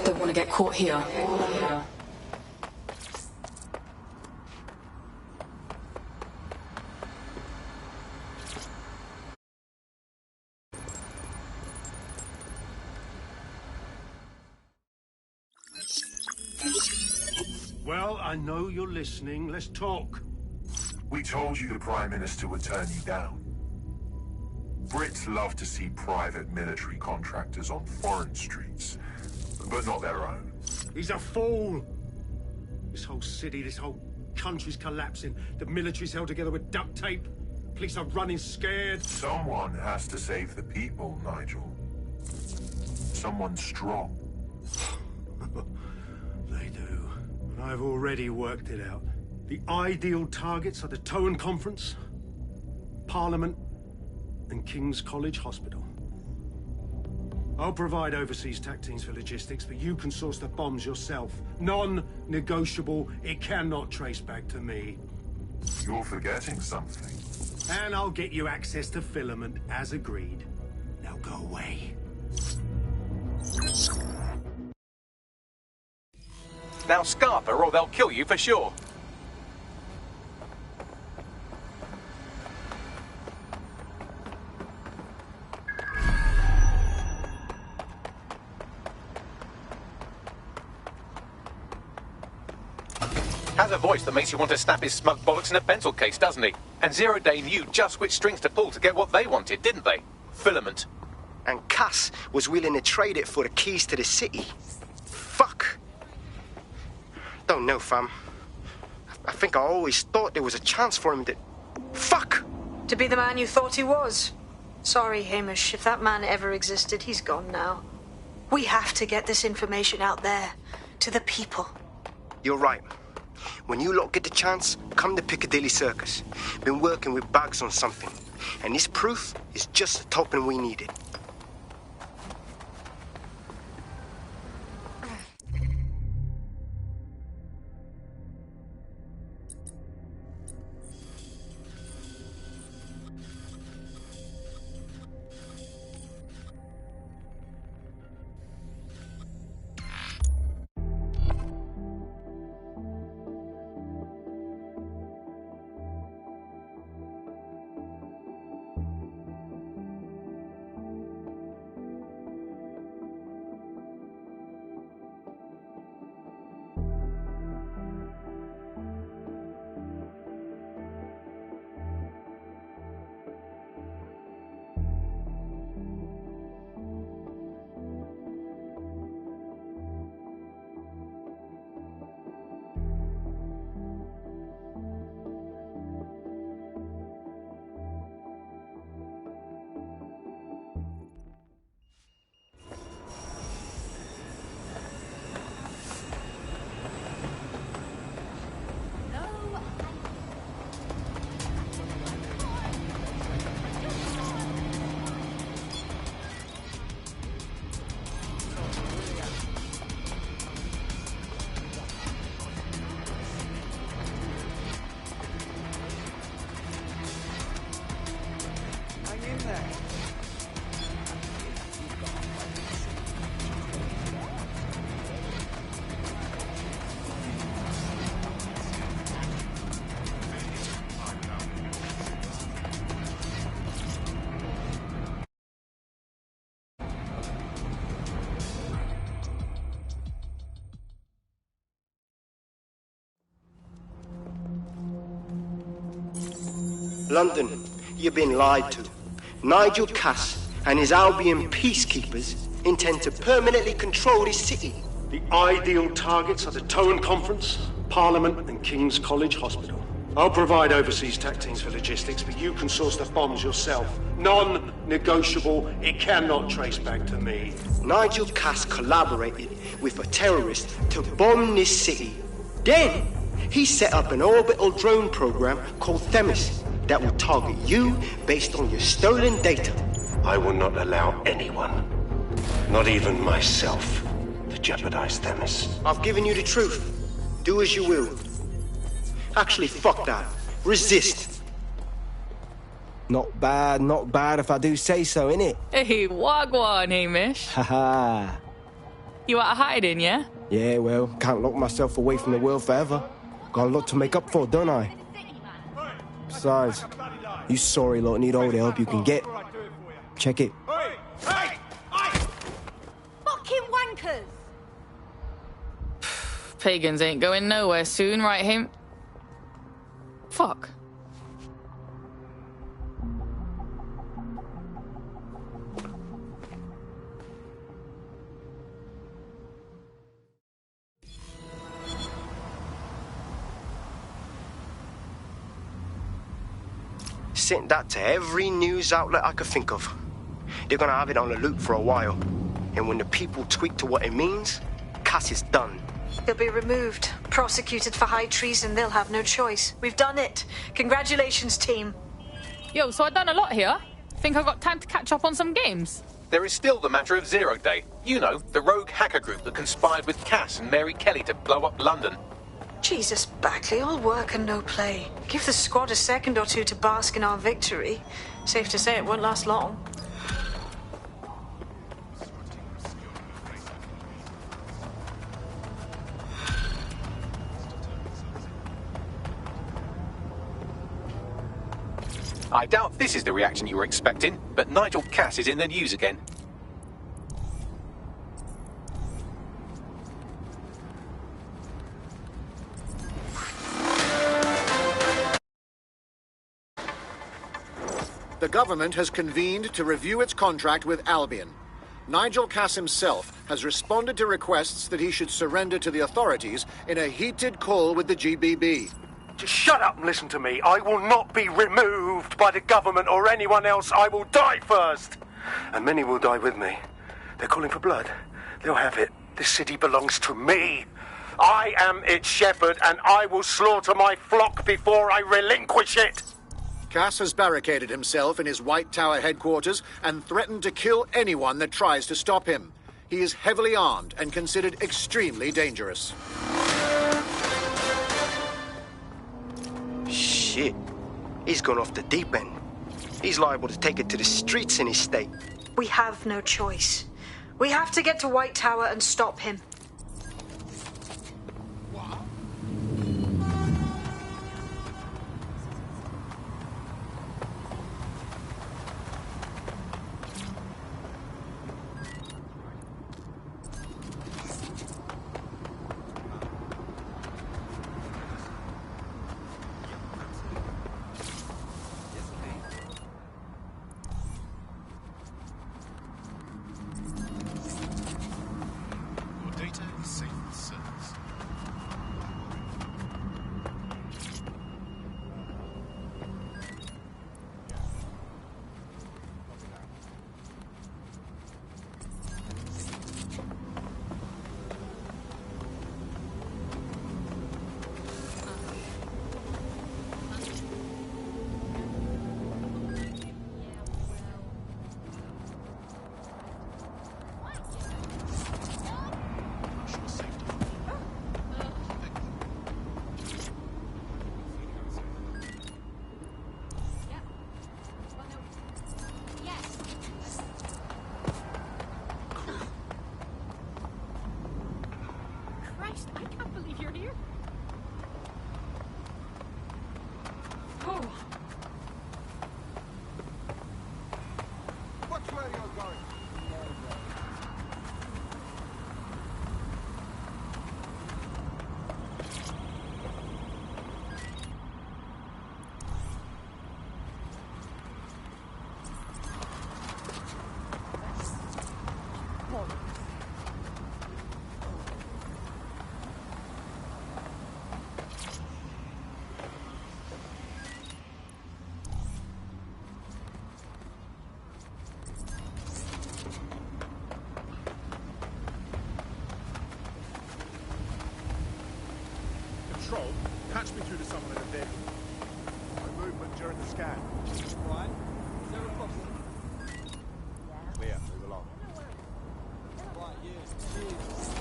Don't want to get caught here. Well, I know you're listening. Let's talk. We told you the Prime Minister would turn you down. Brits love to see private military contractors on foreign streets, but not their own. He's a fool! This whole city, this whole country's collapsing. The military's held together with duct tape. Police are running scared. Someone has to save the people, Nigel. someone strong. They do. But I've already worked it out. The ideal targets are the Towan Conference, Parliament, and King's College Hospital. I'll provide overseas tac teams for logistics, but you can source the bombs yourself. Non-negotiable. It cannot trace back to me. You're forgetting something. And I'll get you access to filament, as agreed. Now go away. Now scarper or they'll kill you for sure. Has a voice that makes you want to snap his smug bollocks in a pencil case, doesn't he? And Zero Day knew just which strings to pull to get what they wanted, didn't they? Filament. And Cass was willing to trade it for the keys to the city. Fuck. Don't know, fam. I think I always thought there was a chance for him to... Fuck! To be the man you thought he was. Sorry, Hamish. If that man ever existed, he's gone now. We have to get this information out there, to the people. You're right. When you lot get the chance, come to Piccadilly Circus. Been working with Bags on something. And this proof is just the token we needed. London, you've been lied to. Nigel Cass and his Albion peacekeepers intend to permanently control this city. The ideal targets are the Towan Conference, Parliament, and King's College Hospital. I'll provide overseas tac teams for logistics, but you can source the bombs yourself. Non-negotiable. It cannot trace back to me. Nigel Cass collaborated with a terrorist to bomb this city. Then, he set up an orbital drone program called Themis that will target you based on your stolen data. I will not allow anyone, not even myself, to jeopardize Themis. I've given you the truth. Do as you will. Actually, fuck that. Resist. Not bad if I do say so, innit? Hey, wagwan, Hamish. Haha. You out hiding, yeah? Yeah, well, can't lock myself away from the world forever. Got a lot to make up for, don't I? Besides, you sorry lot need all the help you can get. Check it. Fucking wankers! Pagans ain't going nowhere soon, right, him? Fuck. Sent that to every news outlet I could think of. They're gonna have it on the loop for a while. And when the people tweak to what it means, Cass is done. He'll be removed, prosecuted for high treason. They'll have no choice. We've done it. Congratulations, team. Yo, so I've done a lot here. Think I've got time to catch up on some games? There is still the matter of Zero Day. You know, the rogue hacker group that conspired with Cass and Mary Kelly to blow up London. Jesus, Bagley, all work and no play. Give the squad a second or two to bask in our victory. Safe to say it won't last long. I doubt this is the reaction you were expecting, but Nigel Cass is in the news again. The government has convened to review its contract with Albion. Nigel Cass himself has responded to requests that he should surrender to the authorities in a heated call with the GBB. Just shut up and listen to me. I will not be removed by the government or anyone else. I will die first. And many will die with me. They're calling for blood. They'll have it. This city belongs to me. I am its shepherd, and I will slaughter my flock before I relinquish it. Cass has barricaded himself in his White Tower headquarters and threatened to kill anyone that tries to stop him. He is heavily armed and considered extremely dangerous. Shit. He's gone off the deep end. He's liable to take it to the streets in his state. We have no choice. We have to get to White Tower and stop him. Control, patch me through to someone in a vehicle. No movement during the scan. Right. Is there a problem? Clear, move along. Right, yes, cheers.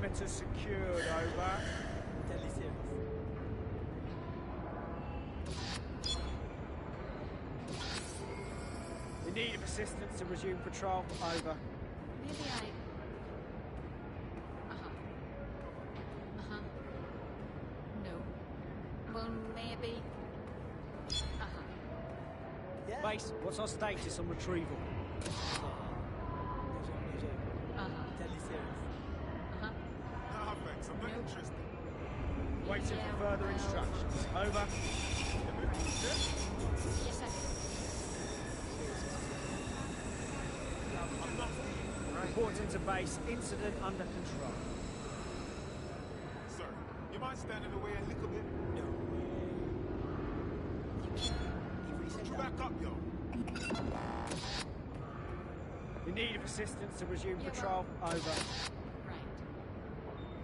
Perimeter secured, over. In need of assistance to resume patrol, over. Maybe no. Well, maybe. Base, what's our status on retrieval? No, thanks. I'm not interested. Waiting for further instructions. Over. Yes, sir. Reporting to base, incident under control. Sir, you might stand in the way a little bit. No. Would you back up, yo? In need of assistance to resume patrol, over. Right.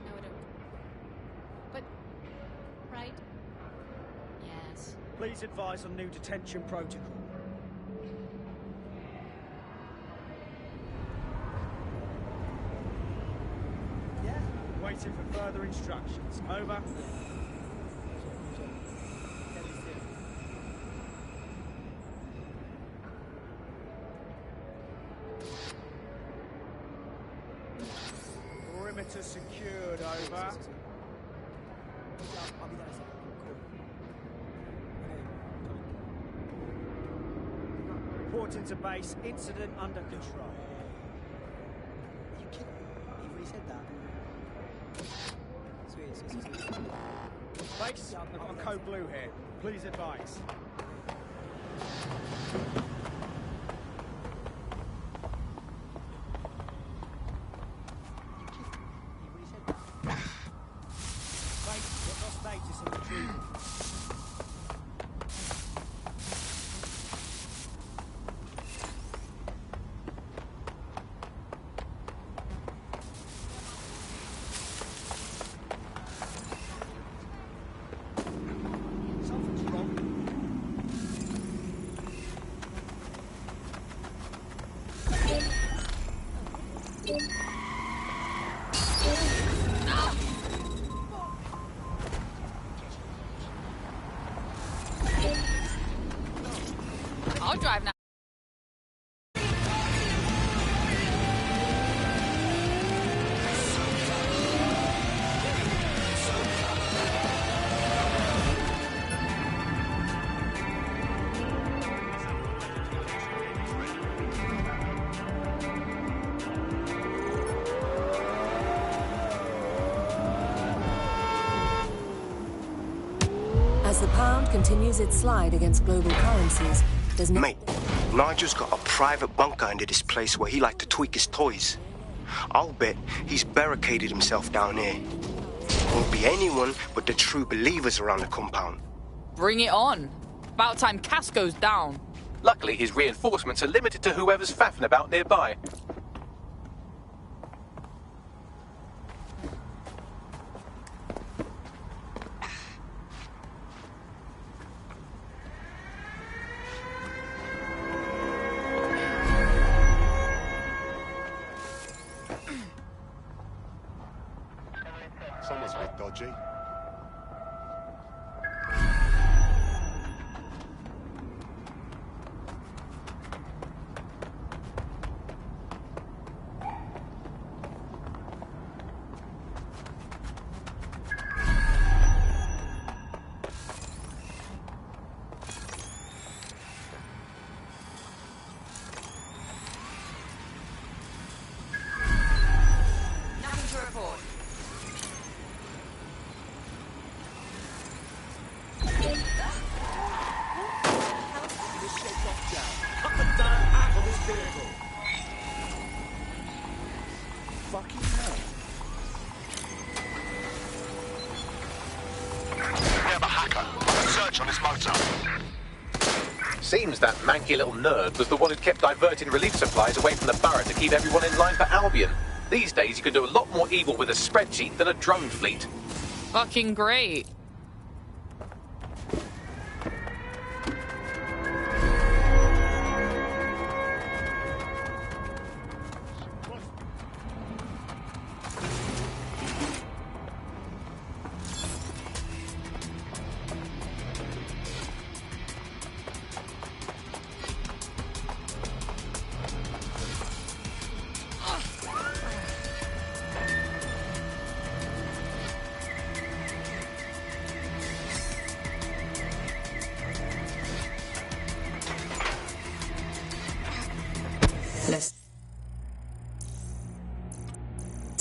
No, I don't. But, right? Yes. Please advise on new detention protocol. Waiting for further instructions. Over. Perimeter secured, over. Reporting to base, incident under control. You kidding me? You've already said that. Base, I've got code blue here. Please advise. Base, what's our status on retrieval? I'll drive now. As the pound continues its slide against global currencies, there's no... Mate, Nigel's got a private bunker under this place where he liked to tweak his toys. I'll bet he's barricaded himself down here. Won't be anyone but the true believers around the compound. Bring it on. About time Cass goes down. Luckily, his reinforcements are limited to whoever's faffing about nearby. Someone's a bit dodgy. Nothing to report. Fucking hell. We have a hacker. Run a search on this motor. Seems that manky little nerd was the one who kept diverting relief supplies away from the Burret to keep everyone in line for Albion. These days, you can do a lot more evil with a spreadsheet than a drone fleet. Fucking great.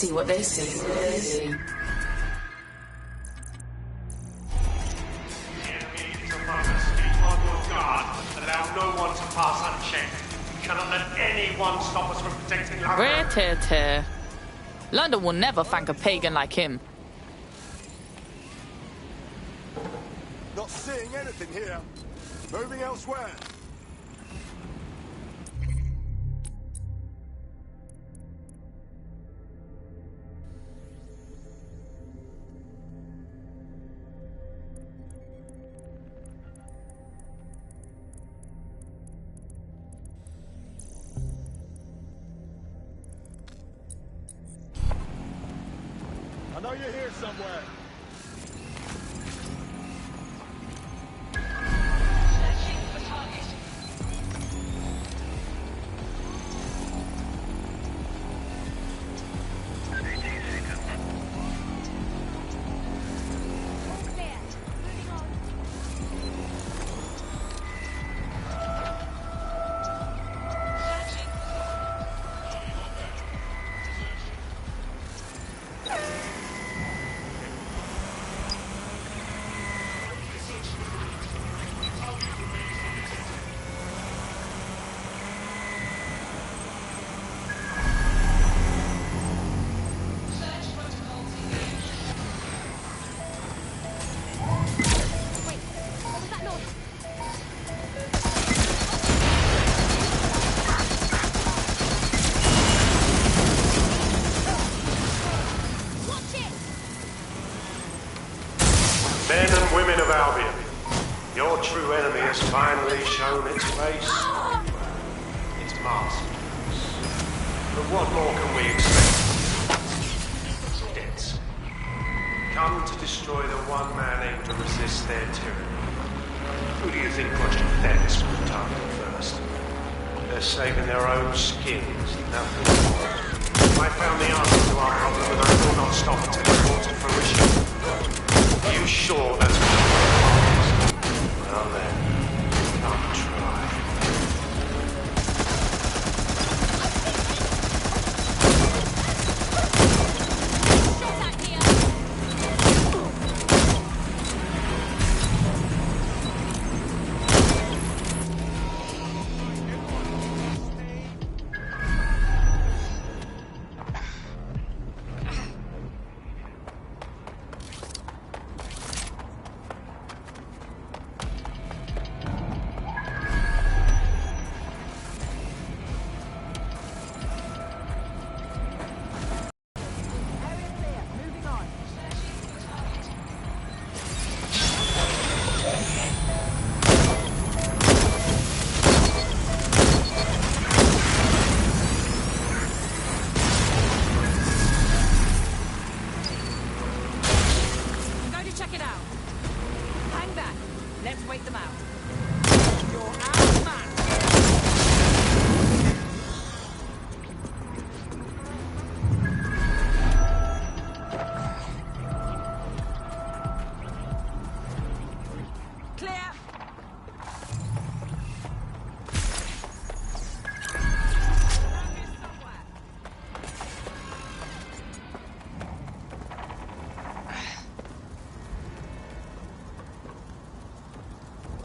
see what they see. Allow no one to pass unchecked. We cannot let anyone stop us from protecting British. London will never thank a pagan like him. Not seeing anything here. Moving elsewhere. I know you're here somewhere. Men and women of Albion, your true enemy has finally shown its face. Its mask. But what more can we expect? Debts. Come to destroy the one man able to resist their tyranny. Who do you think Project Themis will target first? They're saving their own skins, nothing more. I found the answer to our problem and I will not stop until it's brought to fruition. Are you sure that's what you want? Well then, come try.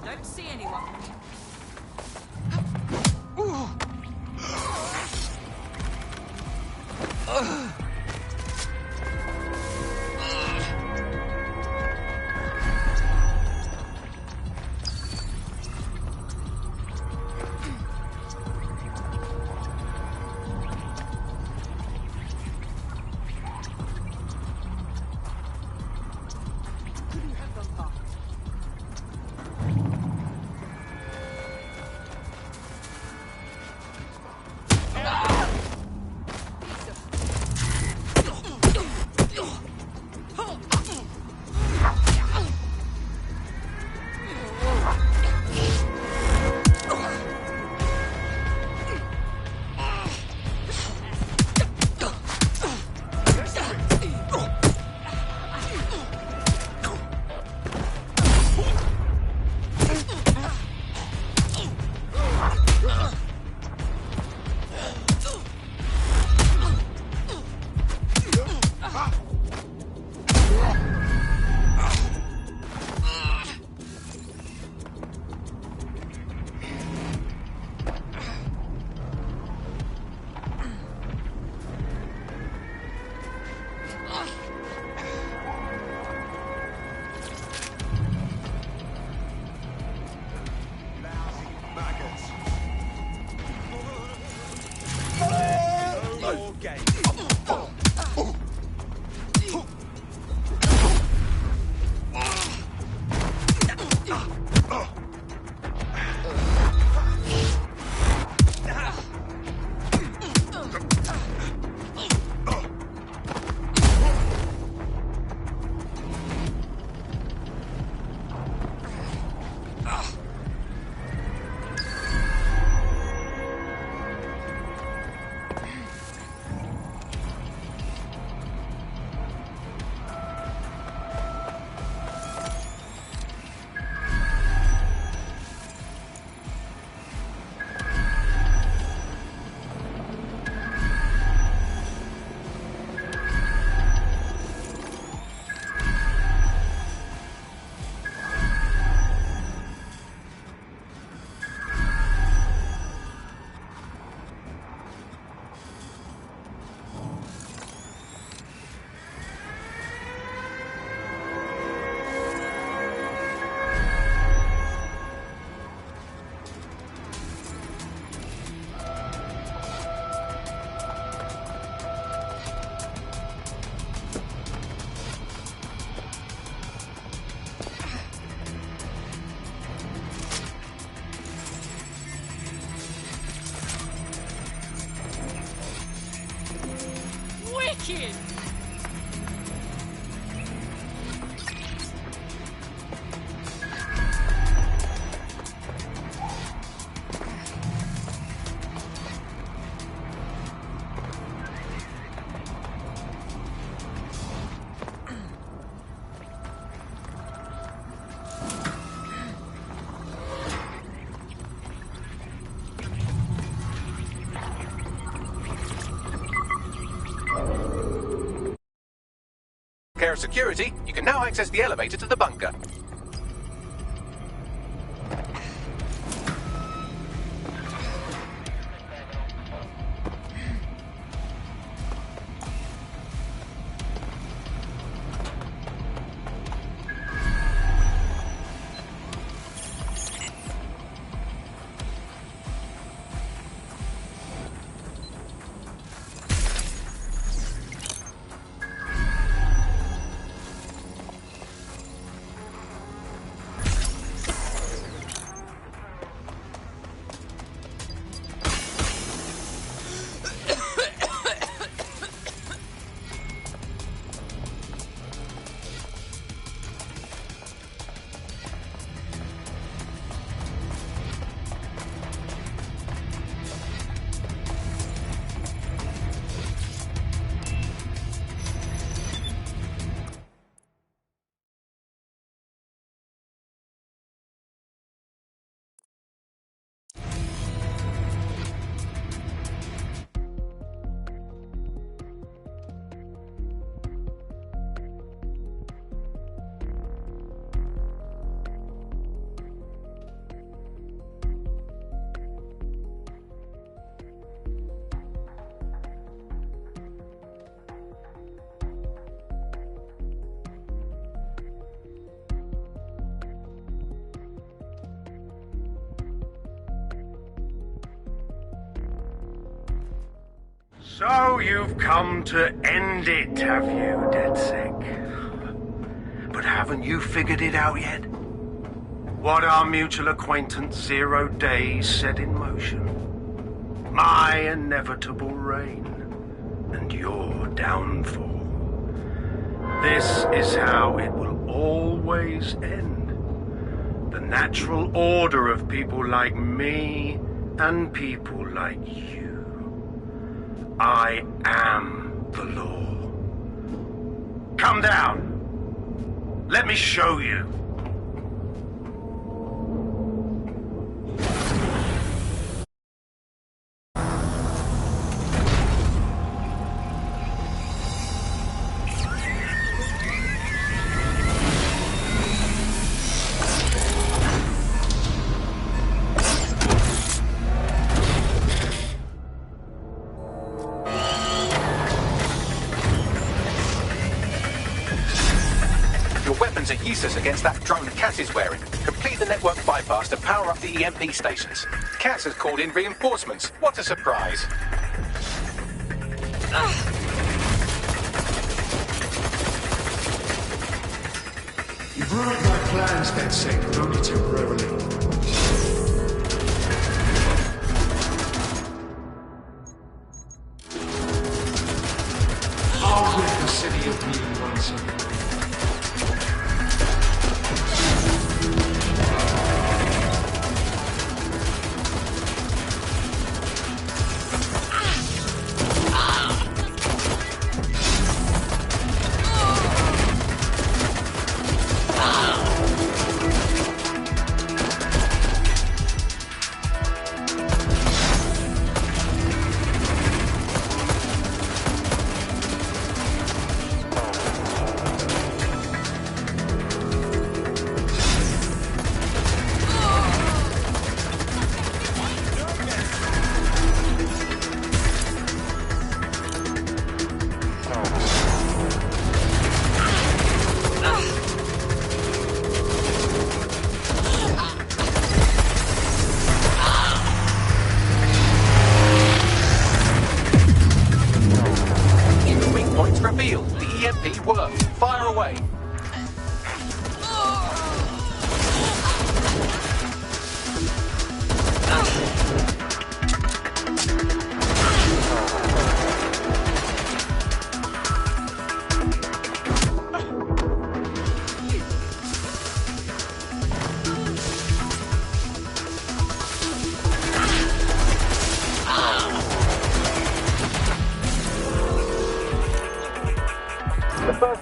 Don't see anyone. game. Wicked! Care of security, you can now access the elevator to the bunker. So you've come to end it, have you, DedSec? But haven't you figured it out yet? What our mutual acquaintance 0 Days set in motion? My inevitable reign and your downfall. This is how it will always end. The natural order of people like me and people like you. I am the law. Come down. Let me show you. Are useless against that drone Cass is wearing. Complete the network bypass to power up the EMP stations. Cass has called in reinforcements. What a surprise. You've ruined my plans, DedSec, but only temporarily. I'll rid the city of me once again.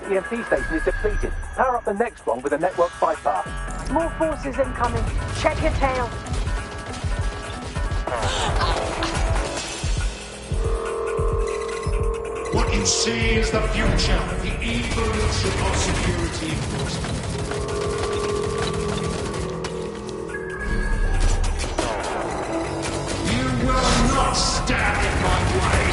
EMP station is depleted. Power up the next one with a network bypass. More forces incoming. Check your tail. What you see is the future, the evolution of security enforcement. You will not stand in my way!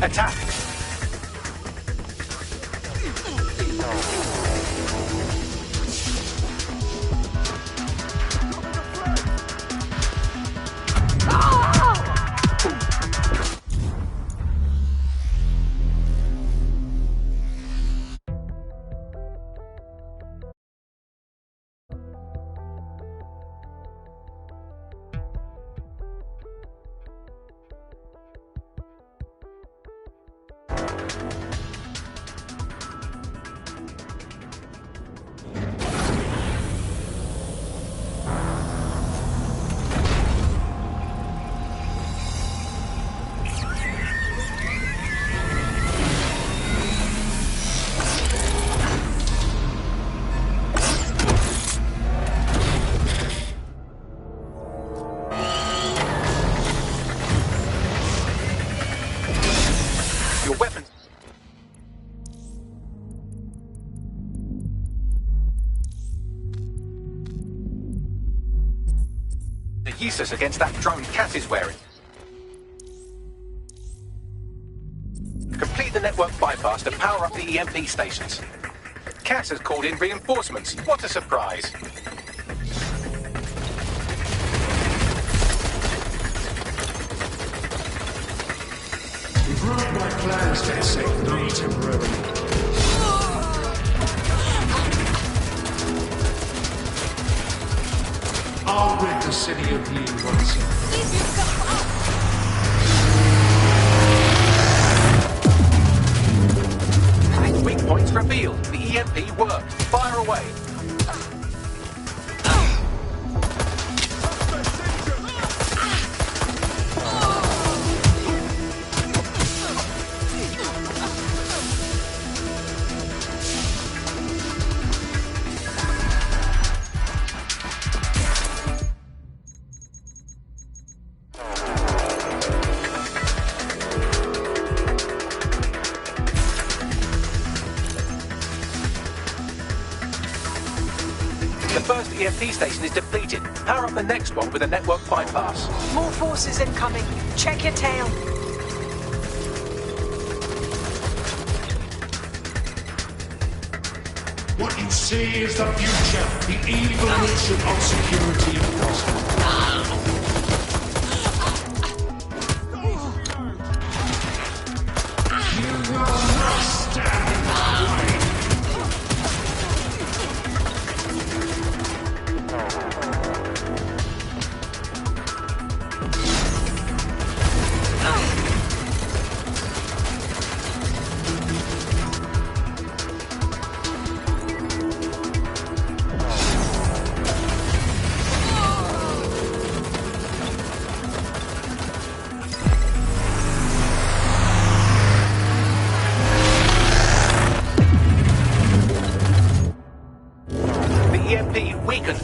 Attack! Useless against that drone Cass is wearing. Complete the network bypass to power up the EMP stations. Cass has called in reinforcements. What a surprise. You've ruined my plan. Thanks, DedSec, but only temporarily. I'll rid the city of you once. Weak points revealed. The EMP worked. Fire away. EMP station is depleted. Power up the next one with a network bypass. More forces incoming. Check your tail. What you see is the future, the evolution of security across You will not stand in my way.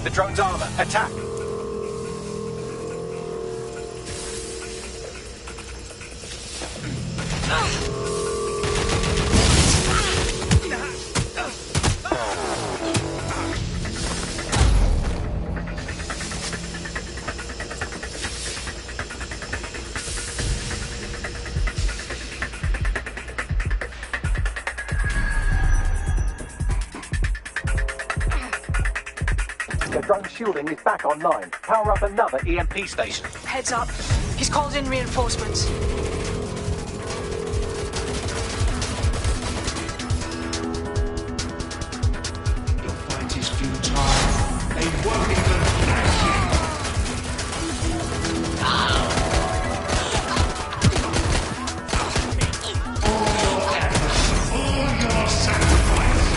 The drone's armor. Attack. Drone shielding is back online. Power up another EMP station. Heads up. He's called in reinforcements. Your fight is futile. They won't even flash you. All your efforts, all your sacrifice.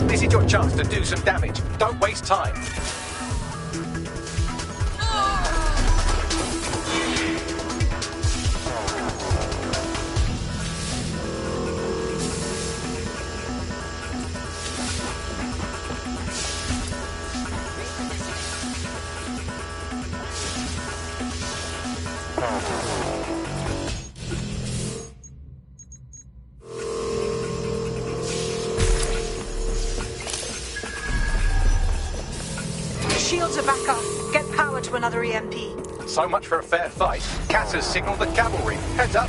This is your chance to do some damage. Don't waste time. Shields are back up. Get power to another EMP. So much for a fair fight. Cass has signaled the cavalry. Heads up.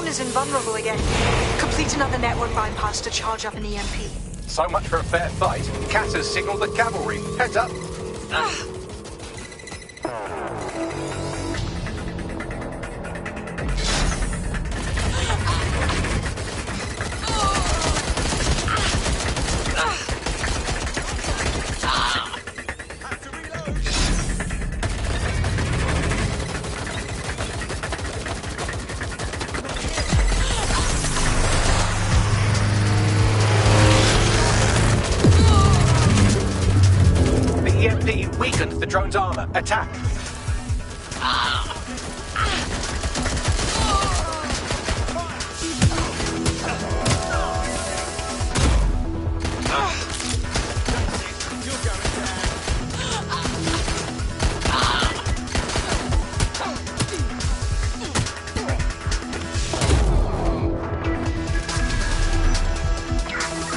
is invulnerable again. Complete another network bypass to charge up an EMP. So much for a fair fight. Cass has signaled the cavalry. Heads up. The drone's armor. Attack!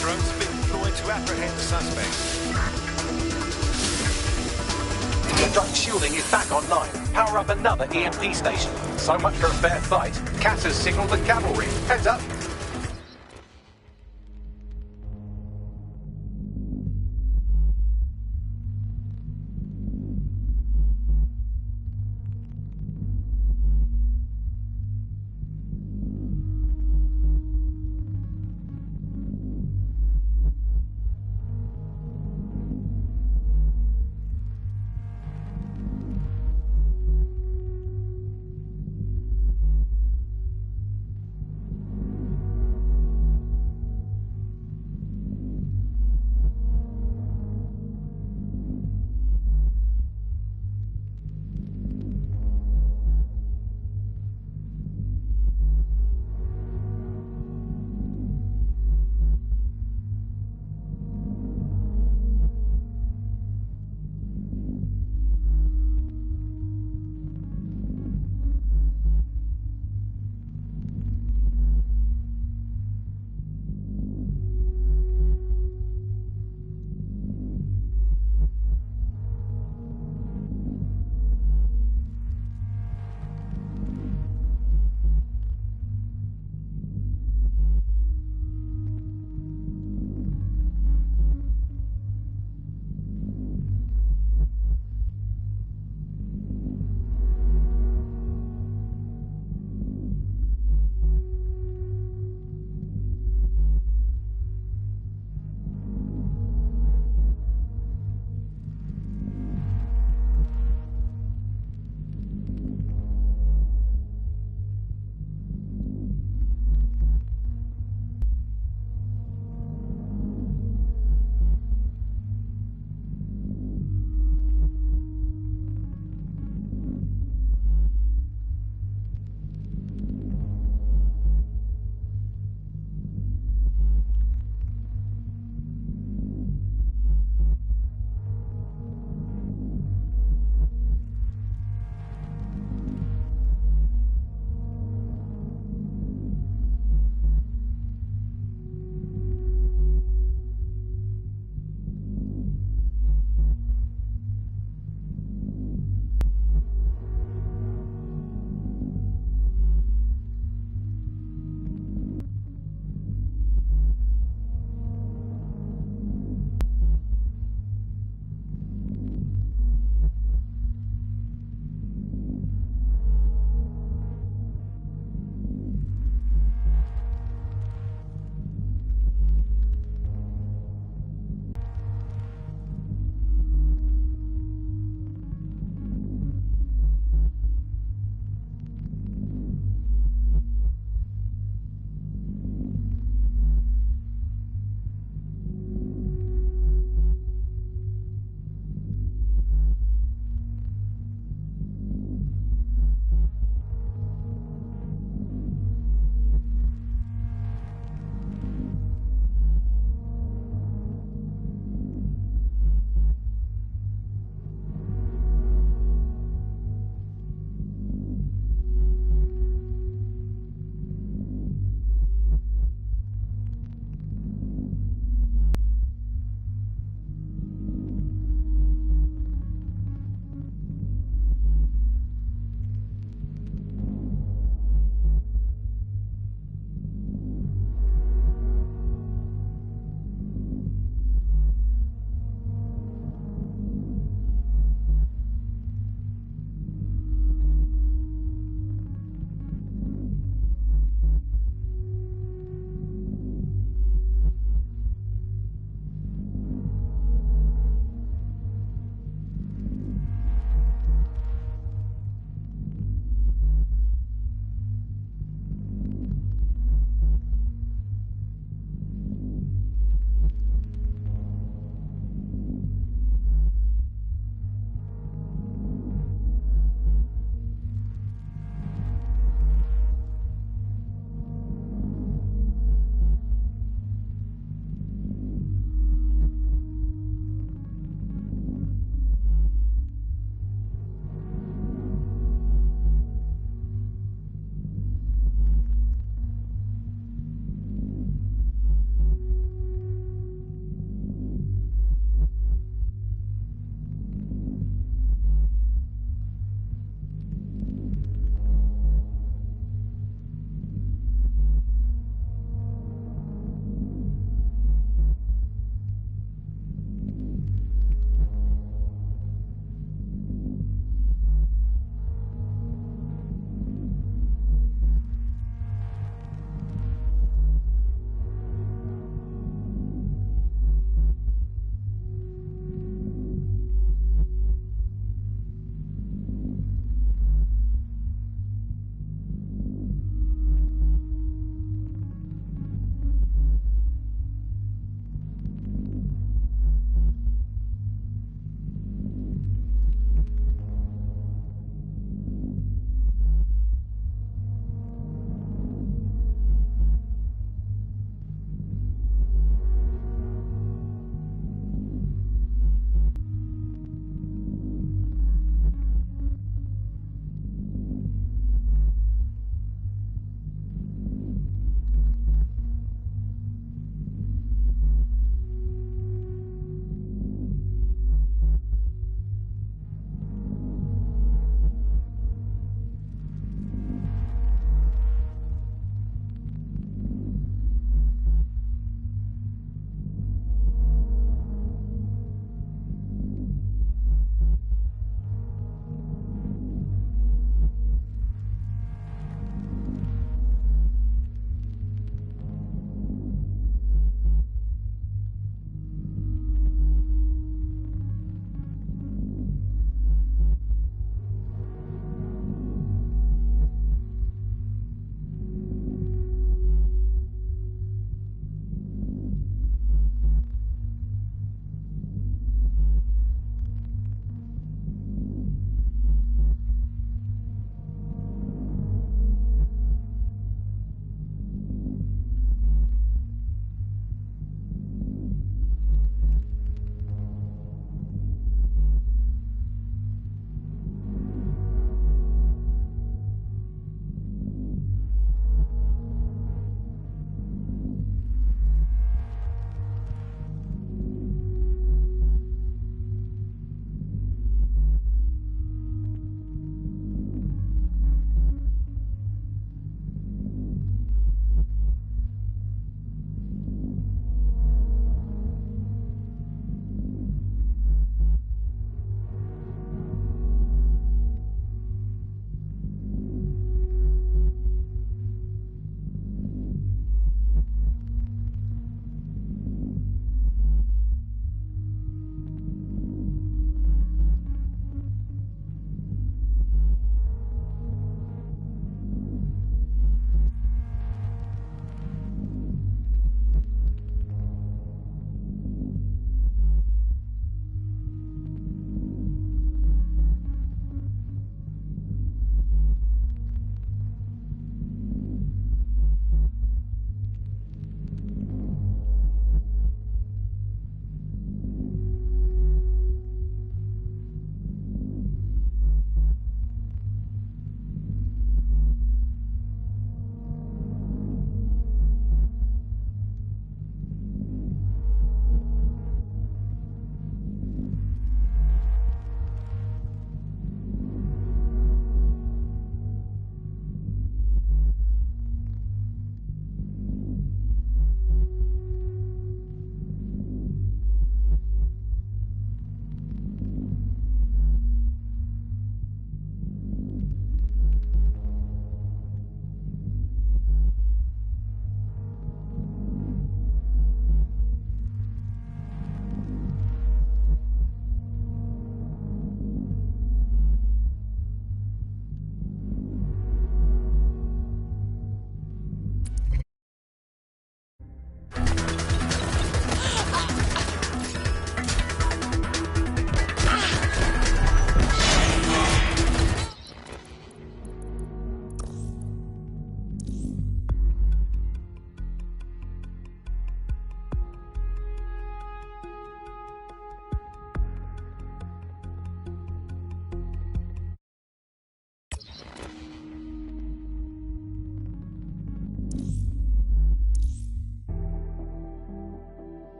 Drones have been deployed to apprehend the suspects. Drone shielding is back online. Power up another EMP station. So much for a fair fight. Cass has signaled the cavalry. Heads up.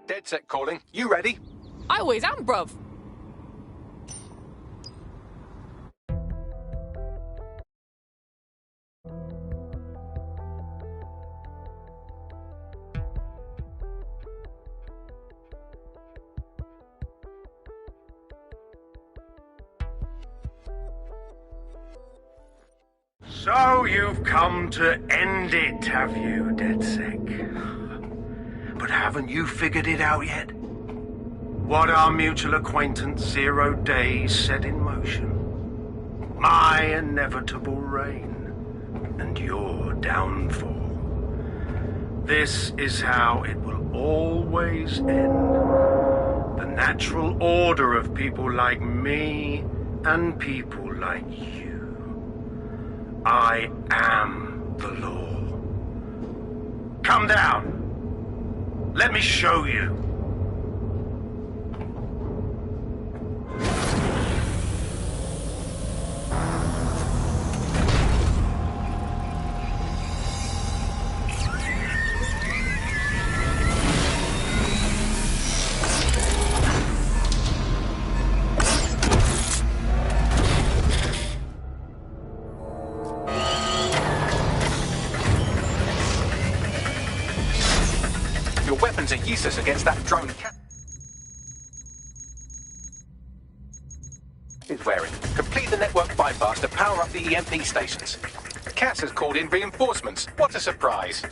DedSec calling. You ready? I always am, bruv. So you've come to end it, have you, DedSec? But haven't you figured it out yet? What our mutual acquaintance 0 Days set in motion? My inevitable reign and your downfall. This is how it will always end. The natural order of people like me and people like you. I am the law. Come down. Let me show you. Weapons are useless against that drone. Is wearing. Complete the network bypass to power up the EMP stations. Cass has called in reinforcements. What a surprise.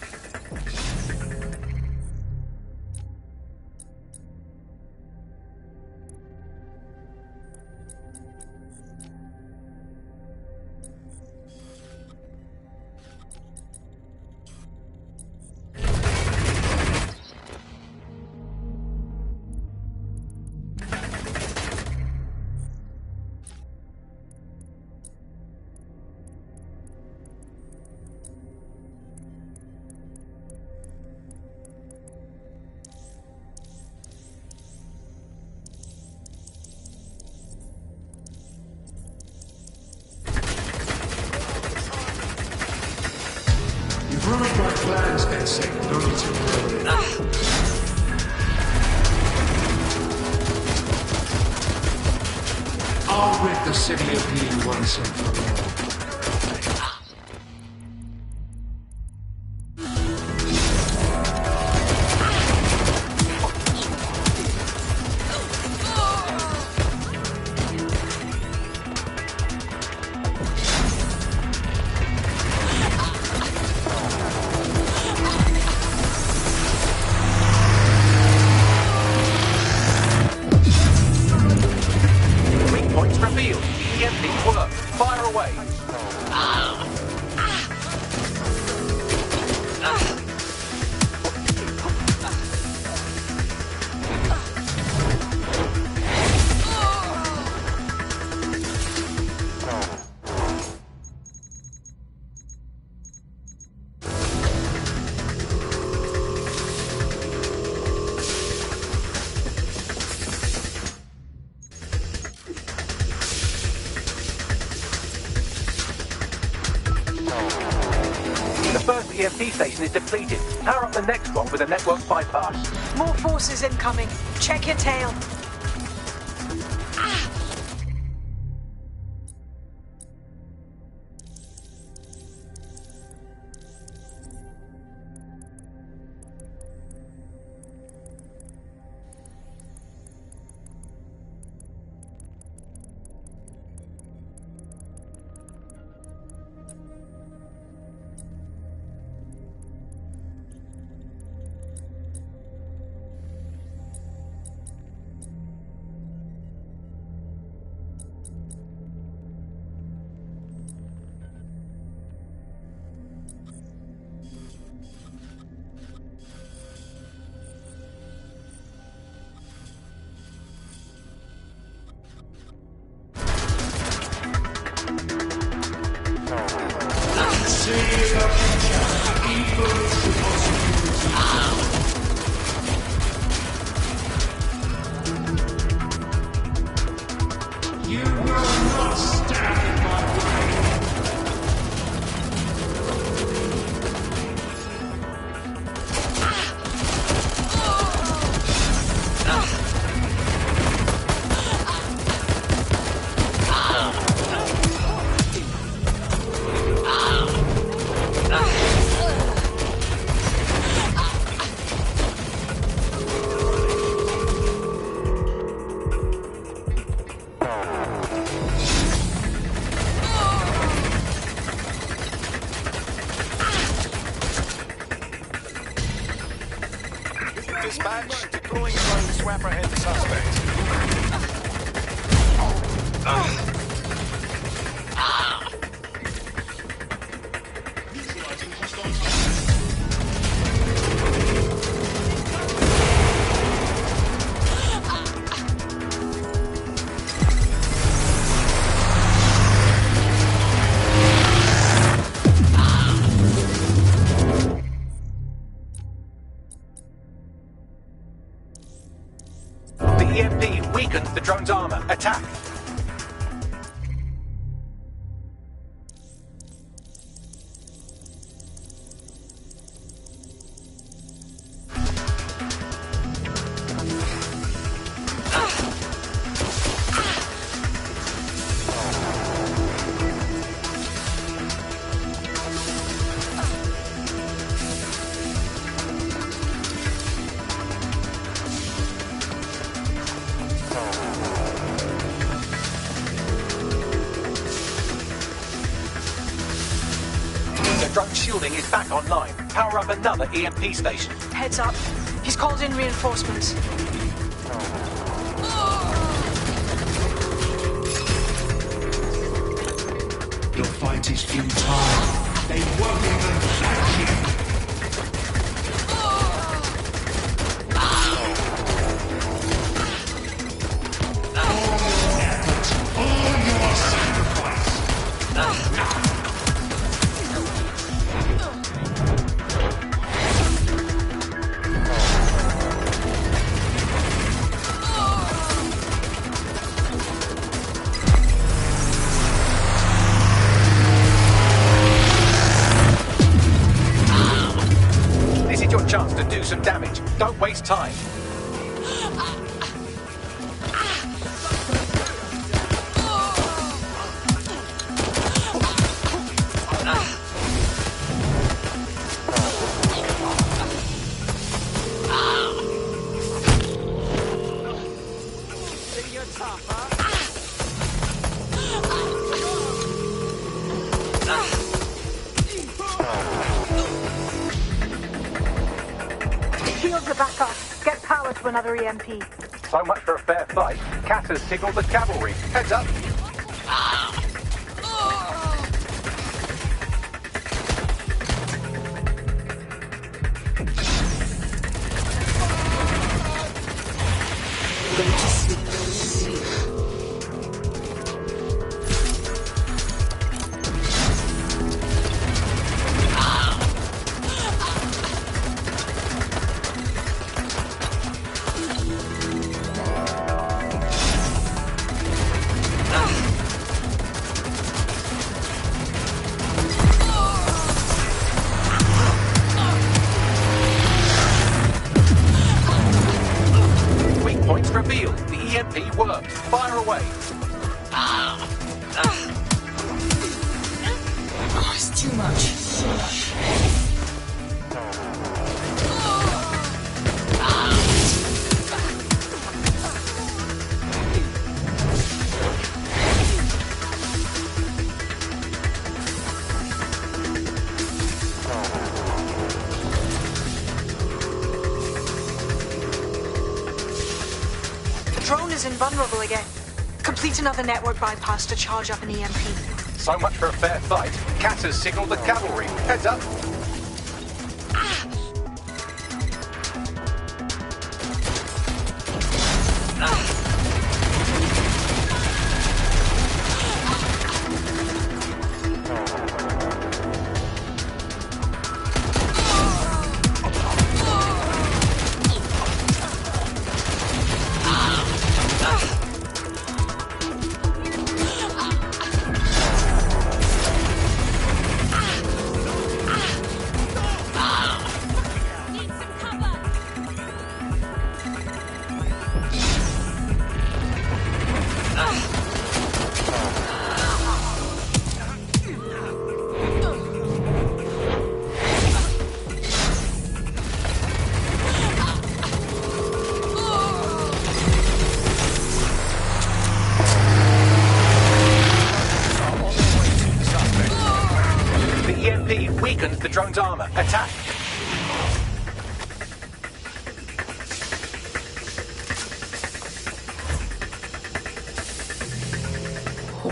Ruined my plans, DedSec. No need to worry. I'll rid the city of you once and for all. EMP station is depleted. Power up the next one with a network bypass. More forces incoming. Check your tail. Dispatch, deploying drone swapper ahead to suspect. EMP weakened the drone's armor. Attack! Drone shielding is back online. Power up another EMP station. Heads up. He's called in reinforcements. Your fight is futile. They won't even thank you. Chance to do some damage. Don't waste time. Another EMP. So much for a fair fight. Cass has signaled the cavalry. Heads up. Revealed. The EMP worked. Fire away. Oh, it's too much. Drone is invulnerable again. Complete another network bypass to charge up an EMP. So much for a fair fight. Cass has signaled the cavalry. Heads up.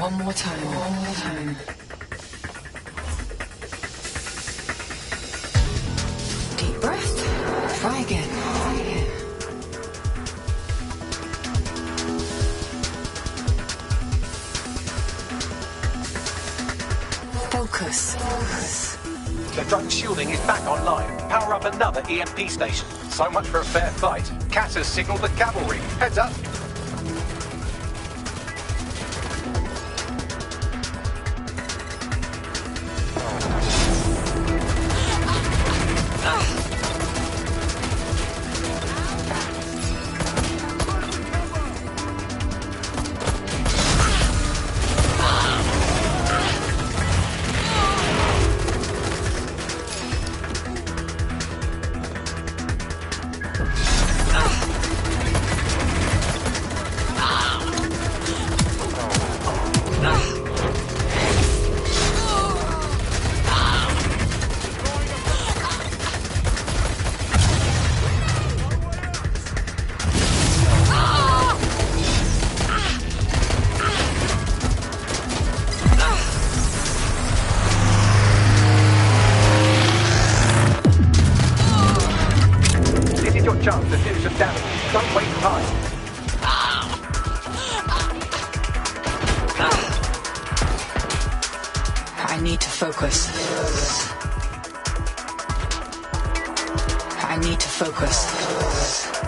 One more time. Deep breath. Try again. Focus. The drone shielding is back online. Power up another EMP station. So much for a fair fight. Cass has signaled the cavalry. Heads up. Chance to do some damage. Don't waste time. I need to focus. I need to focus.